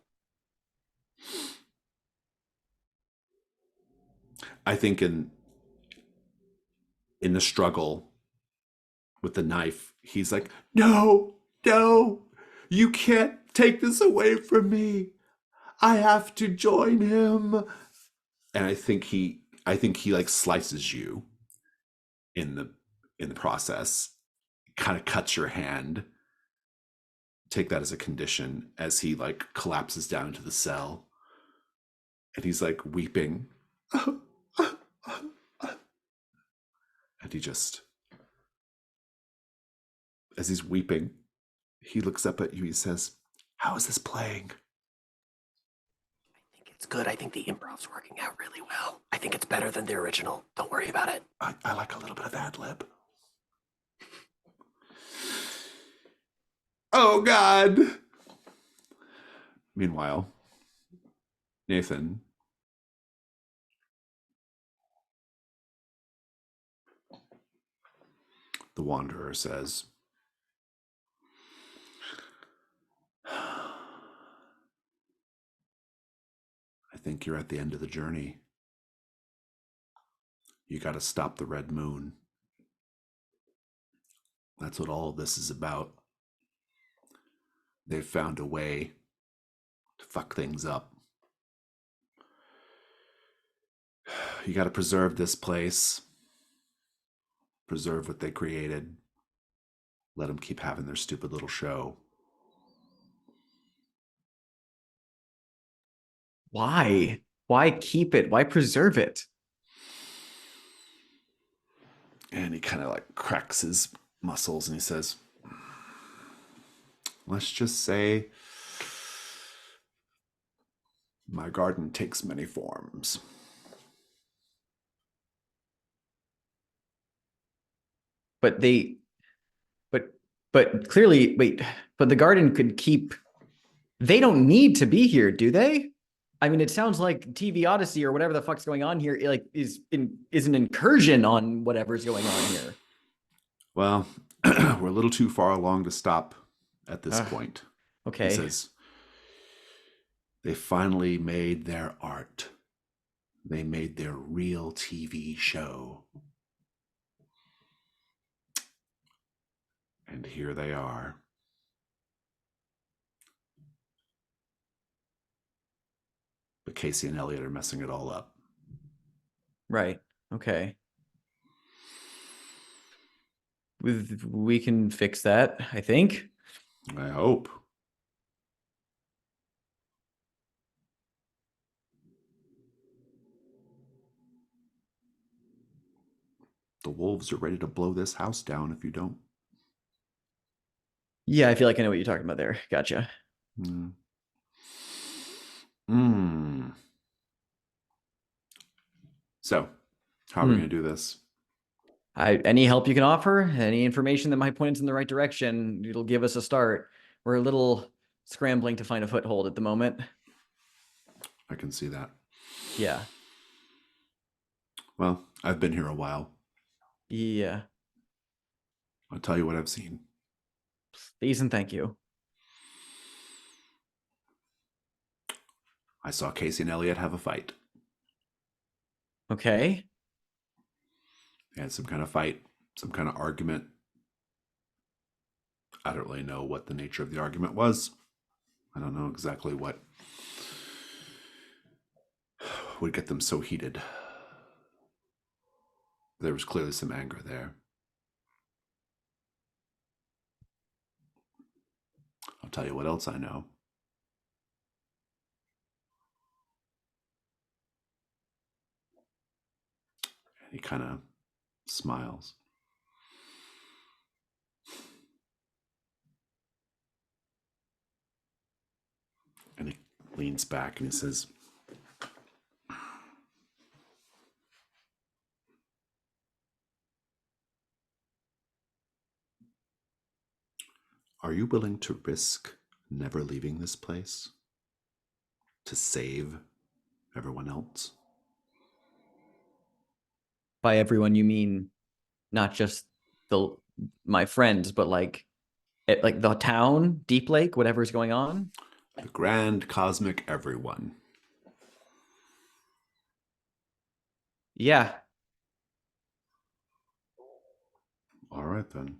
I think in the struggle with the knife, he's like, no, you can't take this away from me. I have to join him. And I think he like slices you in the process, kind of cuts your hand. Take that as a condition as he like collapses down into the cell. And he's like weeping. And he just, as he's weeping, he looks up at you. He says, how is this playing? I think it's good. I think the improv's working out really well. I think it's better than the original. Don't worry about it. I like a little bit of ad lib. Oh, God. Meanwhile, Nathan. The Wanderer says, I think you're at the end of the journey. You got to stop the red moon. That's what all of this is about. They've found a way to fuck things up. You got to preserve this place. Preserve what they created. Let them keep having their stupid little show. Why? Why keep it? Why preserve it? And he kind of like cracks his muscles and he says, let's just say my garden takes many forms. But they, but, but clearly, wait, but the garden could keep, they don't need to be here, do they? I mean, it sounds like TV Odyssey or whatever the fuck's going on here, like is an incursion on whatever's going on here. Well, we're a little too far along to stop at this point. Okay. He says, they finally made their art. They made their real TV show. And here they are. But Casey and Elliot are messing it all up. Right. Okay. We can fix that, I think. I hope. The wolves are ready to blow this house down if you don't. Yeah, I feel like I know what you're talking about there. Gotcha. So, how are we going to do this? Any help you can offer, any information that might point us in the right direction, it'll give us a start. We're a little scrambling to find a foothold at the moment. I can see that. Yeah. Well, I've been here a while. Yeah. I'll tell you what I've seen. Please and thank you. I saw Casey and Elliot have a fight. Okay. They had some kind of fight, some kind of argument. I don't really know what the nature of the argument was. I don't know exactly what would get them so heated. There was clearly some anger there. I'll tell you what else I know. And he kind of smiles. And he leans back and he says, are you willing to risk never leaving this place to save everyone else? By everyone, you mean not just my friends, but like the town, Deep Lake, whatever's going on? The grand cosmic everyone. Yeah. All right, then.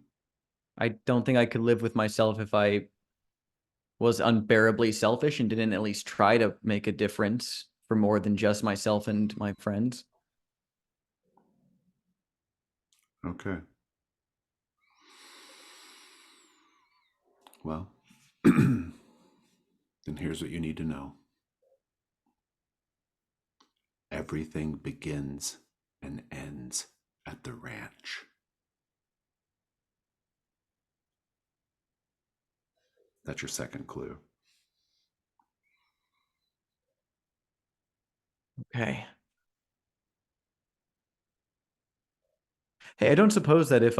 I don't think I could live with myself if I was unbearably selfish and didn't at least try to make a difference for more than just myself and my friends. Okay. Well, then here's what you need to know. Everything begins and ends at the ranch. That's your second clue. Okay. Hey, I don't suppose that if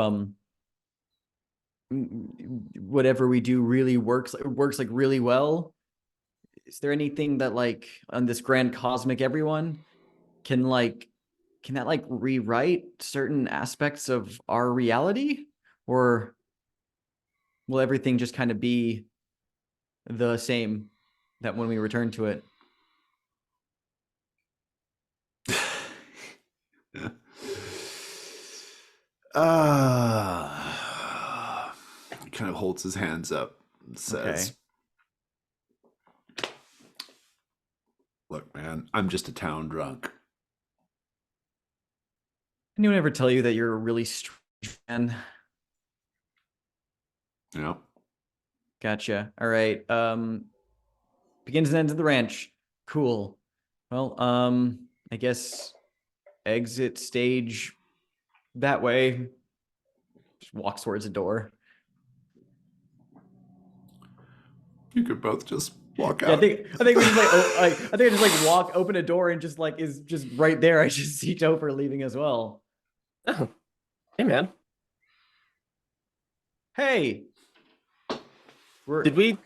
whatever we do really works like really well. Is there anything that like on this grand cosmic everyone can that like rewrite certain aspects of our reality, or will everything just kind of be the same that when we return to it? He kind of holds his hands up and says, look, man, I'm just a town drunk. Anyone ever tell you that you're a really strange man? Yeah. Gotcha. All right. Begins and ends of the ranch. Cool. Well, I guess exit stage that way. Just walks towards the door. You could both just walk Yeah, I out. think we just I think I just like walk, open a door, and just like is just right there. I just see Topher leaving as well. Oh, hey man, Hey, did we?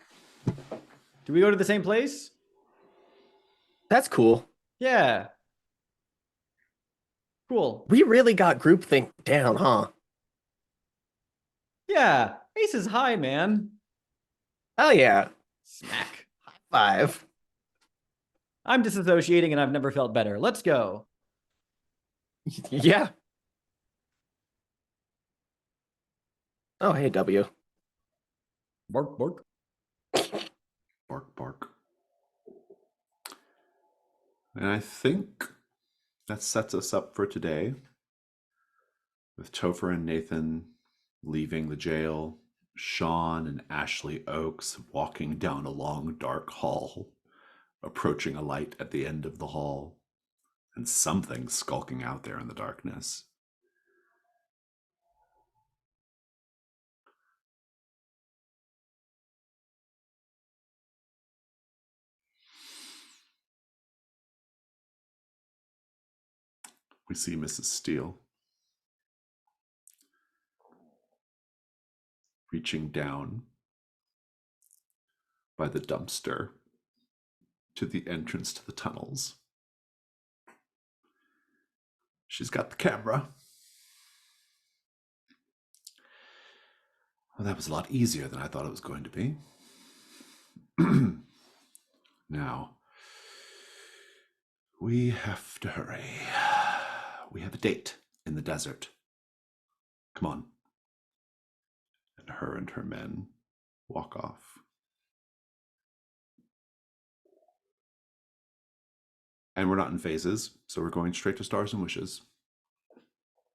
go to the same place? That's cool. Yeah. Cool. We really got groupthink down, huh? Yeah. Ace is high, man. Oh yeah, Smack. 5. I'm disassociating and I've never felt better. Let's go. Yeah. Oh hey W. Bark, bark. Bark, bark. And I think that sets us up for today, with Topher and Nathan leaving the jail, Sean and Ashley Oakes walking down a long, dark hall, approaching a light at the end of the hall, and something skulking out there in the darkness. We see Mrs. Steele reaching down by the dumpster to the entrance to the tunnels. She's got the camera. Well, that was a lot easier than I thought it was going to be. Now, we have to hurry. We have a date in the desert. Come on. And her and her men walk off. And we're not in phases, so we're going straight to Stars and Wishes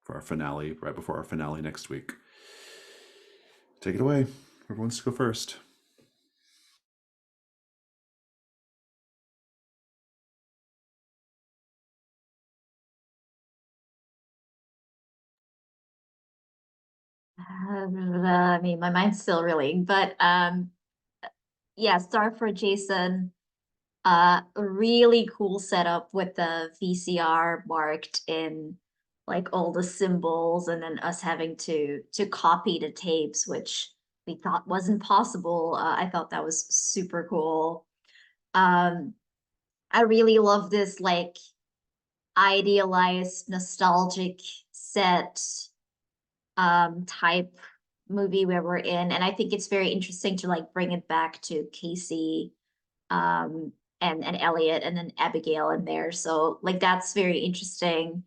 for our finale, right before our finale next week. Take it away. Whoever wants to go first. I mean, my mind's still reeling, but yeah, Star for Jason. Really cool setup with the VCR marked in like all the symbols, and then us having to copy the tapes, which we thought wasn't possible. I thought that was super cool. Um, I really love this like idealized, nostalgic set type movie where we're in, and I think it's very interesting to like bring it back to Casey um and Elliot and then Abigail in there. So like that's very interesting.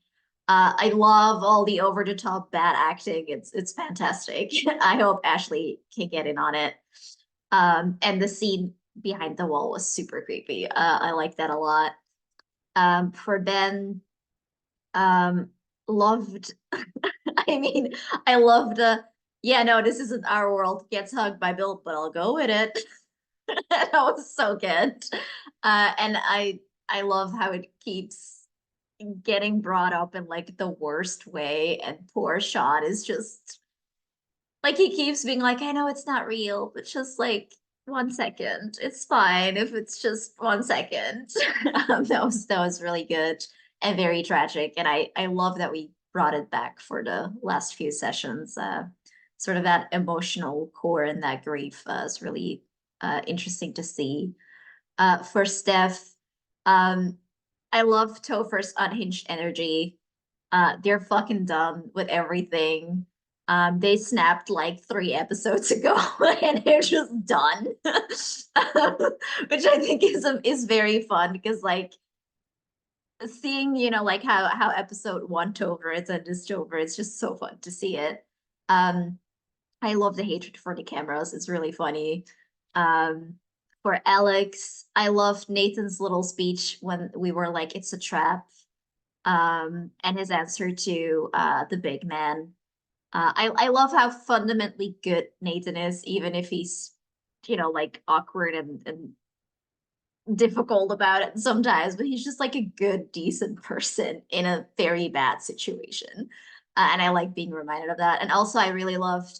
I love all the over the top bad acting. It's fantastic. I hope Ashley can get in on it. And the scene behind the wall was super creepy. I like that a lot. For Ben, um, loved. I mean, I loved. Yeah, no, this isn't our world. Gets hugged by Bill, but I'll go with it. That was so good. And I love how it keeps getting brought up in like the worst way, and poor Sean is just like he keeps being like, I know it's not real, but just like 1 second. It's fine if it's just 1 second. That was really good and very tragic. And I love that we brought it back for the last few sessions. Sort of that emotional core and that grief is really interesting to see. For Steph, I love Topher's unhinged energy. They're fucking done with everything. They snapped like 3 episodes ago and they're just done. Which I think is very fun because like seeing, like how episode 1 Topher is and this Topher, it's just so fun to see it. Um, I love the hatred for the cameras. It's really funny. Um, for Alex, I loved Nathan's little speech when we were like, it's a trap. And his answer to the big man. I love how fundamentally good Nathan is, even if he's, like awkward and difficult about it sometimes, but he's just like a good, decent person in a very bad situation. And I like being reminded of that. And also, I really loved,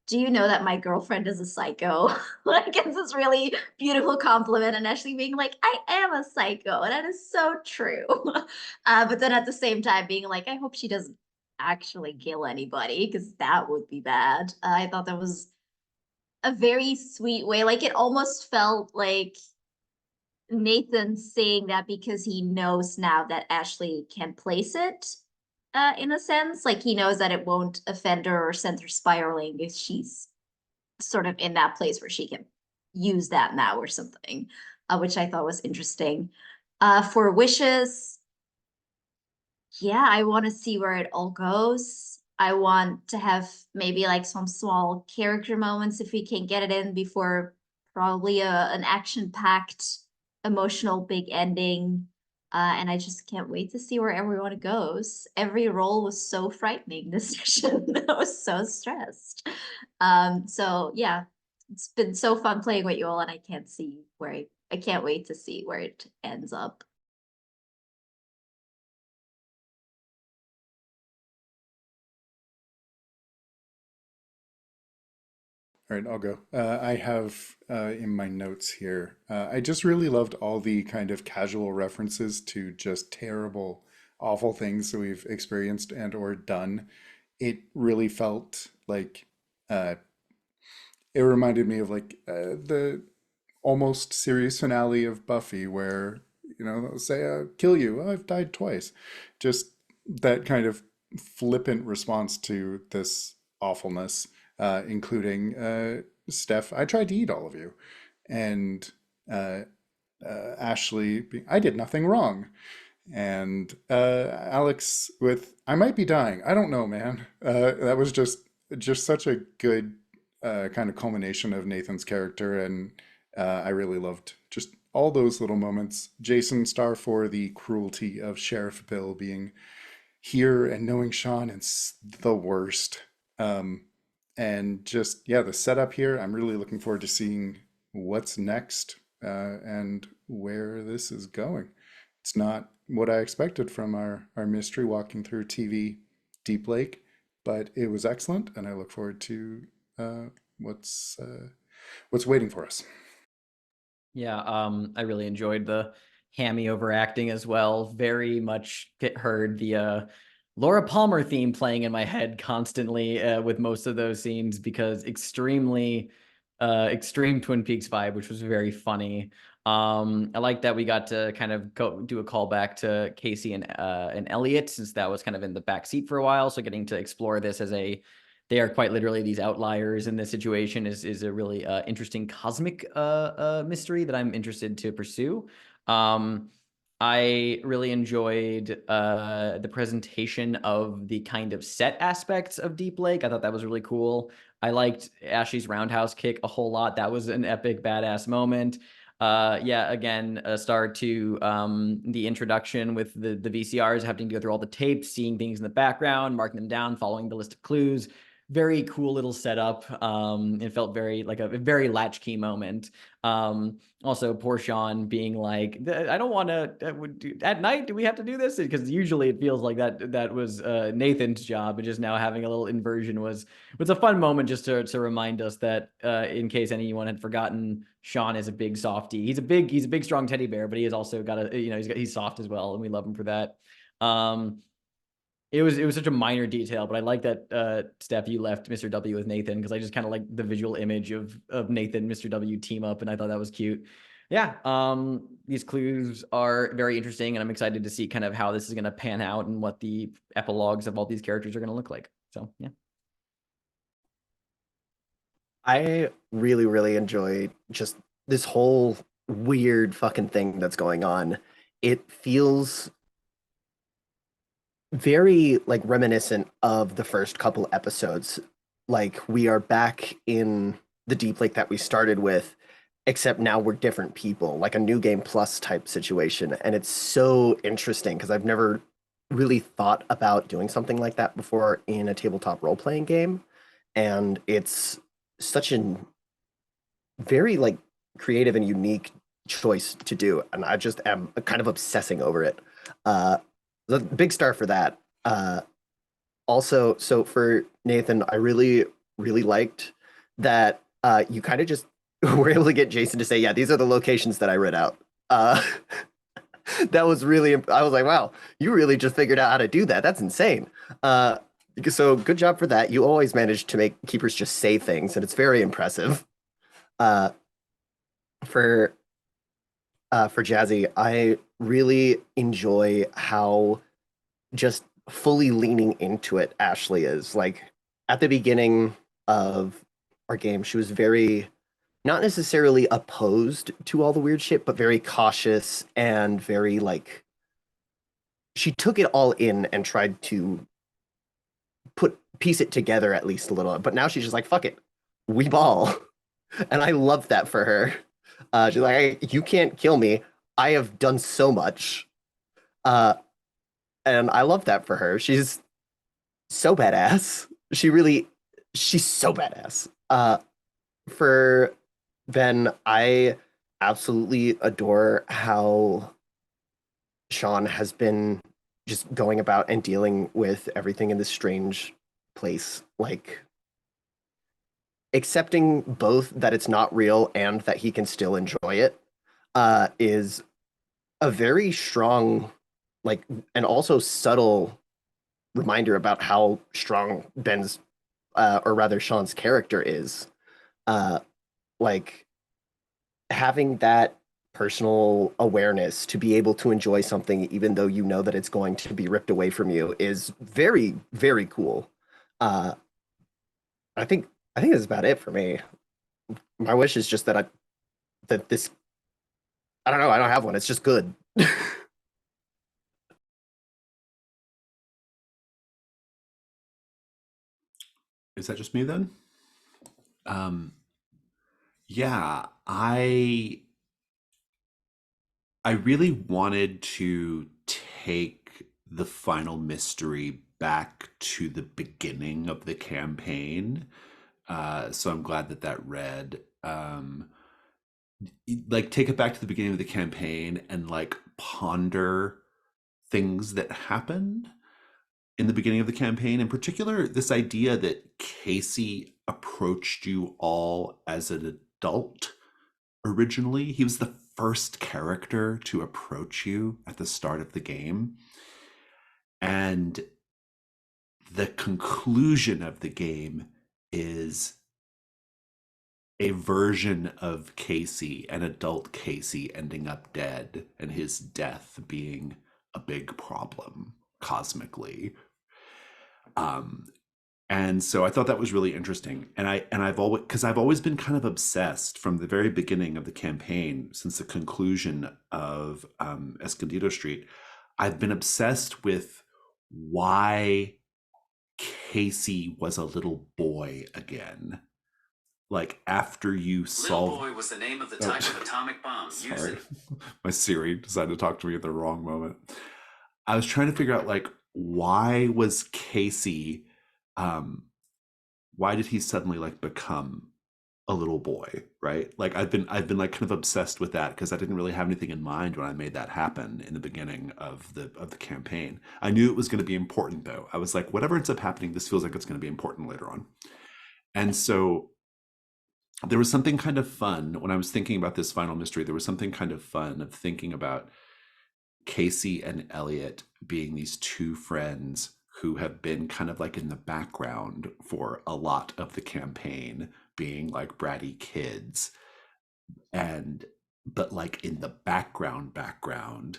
do you know that my girlfriend is a psycho? Like, it's this really beautiful compliment, and actually being like, I am a psycho. And that is so true. But then at the same time, being like, I hope she doesn't actually kill anybody, because that would be bad. I thought that was a very sweet way. Like, it almost felt like Nathan saying that because he knows now that Ashley can place it, in a sense. Like, he knows that it won't offend her or send her spiraling if she's sort of in that place where she can use that now or something, which I thought was interesting. For wishes, yeah, I want to see where it all goes. I want to have maybe like some small character moments if we can get it in before probably an action-packed, emotional big ending. And I just can't wait to see where everyone goes. Every role was so frightening this session. I was so stressed. So yeah, it's been so fun playing with you all, and I can't see where I can't wait to see where it ends up. All right, I'll go. I have in my notes here, I just really loved all the kind of casual references to just terrible, awful things that we've experienced and or done. It really felt like uh, it reminded me of like the almost series finale of Buffy, where they'll say, "Kill you." "Oh, I've died twice." Just that kind of flippant response to this awfulness, including Steph. "I tried to eat all of you," and uh, Ashley, "I did nothing wrong," and Alex with, "I might be dying. I don't know, man." That was just such a good kind of culmination of Nathan's character, and I really loved just all those little moments. Jason Starr for the cruelty of Sheriff Bill being here and knowing Sean is the worst. Um, and just, yeah, the setup here, I'm really looking forward to seeing what's next and where this is going. It's not what I expected from our mystery walking through TV Deep Lake, but it was excellent, and I look forward to uh, what's uh, what's waiting for us. Yeah, I really enjoyed the Hammy overacting as well. Very much heard the Laura Palmer theme playing in my head constantly with most of those scenes, because extreme Twin Peaks vibe, which was very funny. I like that we got to kind of do a callback to Casey and Elliot, since that was kind of in the back seat for a while. So getting to explore this as they are quite literally these outliers in this situation is a really interesting cosmic mystery that I'm interested to pursue. I really enjoyed the presentation of the kind of set aspects of Deep Lake. I thought that was really cool. I liked Ashley's roundhouse kick a whole lot. That was an epic, badass moment. Yeah, again, a start to the introduction with the VCRs, having to go through all the tapes, seeing things in the background, marking them down, following the list of clues. Very cool little setup. It felt very like a very latchkey moment. Also, poor Sean being like, "I don't want to at night. Do we have to do this?" Because usually it feels like that was Nathan's job, and just now having a little inversion was a fun moment, just to remind us that in case anyone had forgotten, Sean is a big softie. He's a big strong teddy bear, but he has also got he's soft as well, and we love him for that. Um, it was such a minor detail, but I like that Steph, you left Mr. W with Nathan, because I just kind of like the visual image of Nathan, Mr. W team up, and I thought that was cute. Yeah, these clues are very interesting, and I'm excited to see kind of how this is going to pan out and what the epilogues of all these characters are going to look like. So yeah. I really, really enjoy just this whole weird fucking thing that's going on. It feels very like reminiscent of the first couple episodes. Like we are back in the Deep Lake that we started with, except now we're different people, like a new game plus type situation. And it's so interesting because I've never really thought about doing something like that before in a tabletop role playing game. And it's such an very like creative and unique choice to do, and I just am kind of obsessing over it. The big star for that. Also, so for Nathan, I really, really liked that you kind of just were able to get Jason to say, yeah, these are the locations that I read out. That was really, I was like, wow, you really just figured out how to do that. That's insane. Uh, so good job for that. You always manage to make keepers just say things, and it's very impressive. Uh, for for Jazzy, I really enjoy how just fully leaning into it Ashley is. Like at the beginning of our game, she was very not necessarily opposed to all the weird shit, but very cautious and very like she took it all in and tried to piece it together at least a little. But now she's just like, fuck it, we ball, and I love that for her. She's like, you can't kill me. I have done so much, and I love that for her. She's so badass. She's so badass. For Ben, I absolutely adore how Sean has been just going about and dealing with everything in this strange place. Like accepting both that it's not real and that he can still enjoy it is a very strong, like, and also subtle reminder about how strong Ben's, or rather Sean's character is. Uh, like having that personal awareness to be able to enjoy something even though you know that it's going to be ripped away from you is very, very cool. Uh, I think I think that's about it for me. My wish is just that this I don't know, I don't have one. It's just good. Is that just me then? Um, yeah, I really wanted to take the final mystery back to the beginning of the campaign. So I'm glad that that read. Like take it back to the beginning of the campaign and like ponder things that happened in the beginning of the campaign. In particular, this idea that Casey approached you all as an adult originally. He was the first character to approach you at the start of the game. And the conclusion of the game is a version of Casey, an adult Casey, ending up dead and his death being a big problem cosmically. Um, and so I thought that was really interesting. And I've always, because I've always been kind of obsessed from the very beginning of the campaign, since the conclusion of Escondido Street, I've been obsessed with why Casey was a little boy again. Like after you solve. Little Boy was the name of the type of atomic bomb used. Sorry, my Siri decided to talk to me at the wrong moment. I was trying to figure out like why was Casey, why did he suddenly like become a little boy, right? Like I've been like kind of obsessed with that because I didn't really have anything in mind when I made that happen in the beginning of the campaign. I knew it was going to be important though. I was like, whatever ends up happening, this feels like it's going to be important later on. And so there was something kind of fun when I was thinking about this final mystery. There was something kind of fun of thinking about Casey and Elliot being these two friends who have been kind of like in the background for a lot of the campaign, being like bratty kids. But like in the background,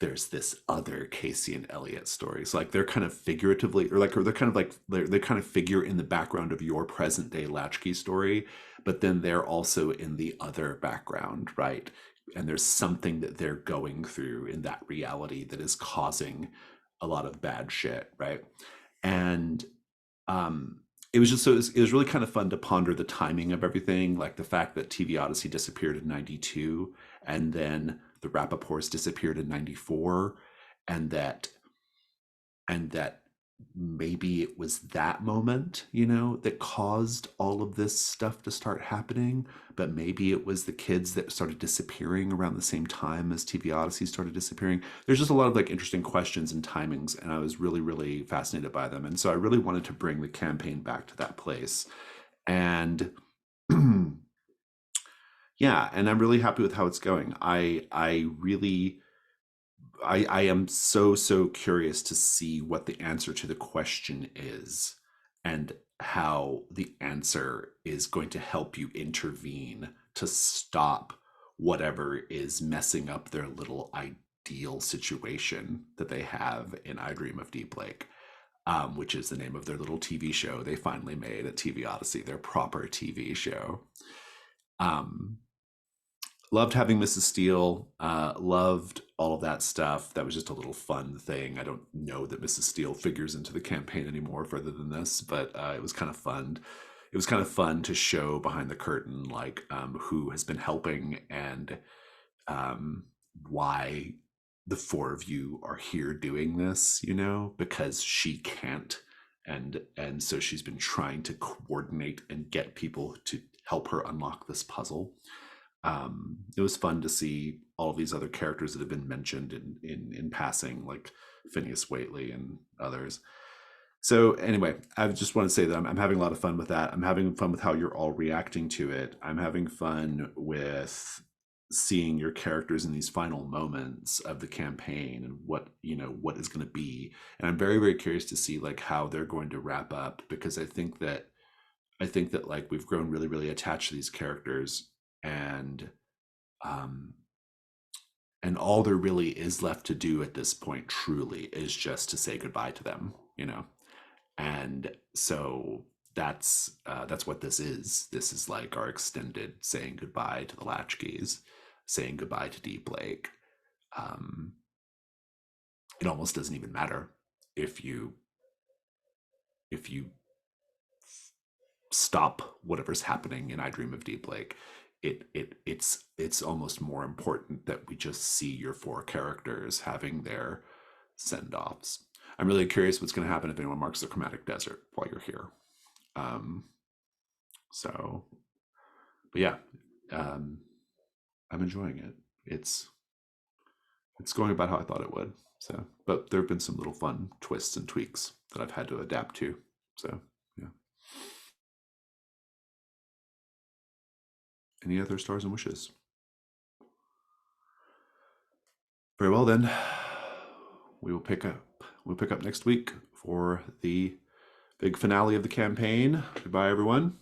there's this other Casey and Elliot story. So like they're kind of figuratively, or they're kind of like, they kind of figure in the background of your present day Latchkey story, but then they're also in the other background, right? And there's something that they're going through in that reality that is causing a lot of bad shit, right? And it was just, so it was really kind of fun to ponder the timing of everything, like the fact that TV Odyssey disappeared in 92, and then the Rappaports disappeared in 94, and that maybe it was that moment, you know, that caused all of this stuff to start happening. But maybe it was the kids that started disappearing around the same time as TV Odyssey started disappearing. There's just a lot of like interesting questions and timings, and I was really, really fascinated by them. And so I really wanted to bring the campaign back to that place. And yeah, and I'm really happy with how it's going. I am so curious to see what the answer to the question is, and how the answer is going to help you intervene to stop whatever is messing up their little ideal situation that they have in I Dream of Deep Lake, which is the name of their little TV show they finally made at TV Odyssey, their proper TV show. Loved having Mrs. Steele. Loved all of that stuff. That was just a little fun thing. I don't know that Mrs. Steele figures into the campaign anymore further than this, but it was kind of fun. It was kind of fun to show behind the curtain, like who has been helping, and why the four of you are here doing this, you know, because she can't. And so she's been trying to coordinate and get people to help her unlock this puzzle. It was fun to see all of these other characters that have been mentioned in passing, like Phineas Waitley and others. So anyway, I just want to say that I'm having a lot of fun with that. I'm having fun with how you're all reacting to it. I'm having fun with seeing your characters in these final moments of the campaign, and what, you know, what is going to be. And I'm very curious to see like how they're going to wrap up, because I think that like we've grown really attached to these characters, and all there really is left to do at this point truly is just to say goodbye to them, you know. And so that's what this is. This is like our extended saying goodbye to the Latchkeys, saying goodbye to Deep Lake. It almost doesn't even matter if you stop whatever's happening in I Dream of Deep Lake. It's almost more important that we just see your four characters having their send-offs. I'm really curious what's going to happen if anyone marks the Chromatic Desert while you're here. So, but yeah, I'm enjoying it. It's going about how I thought it would. So, but there have been some little fun twists and tweaks that I've had to adapt to. So, yeah. Any other stars and wishes? Very well then. We'll pick up next week for the big finale of the campaign. Goodbye, everyone.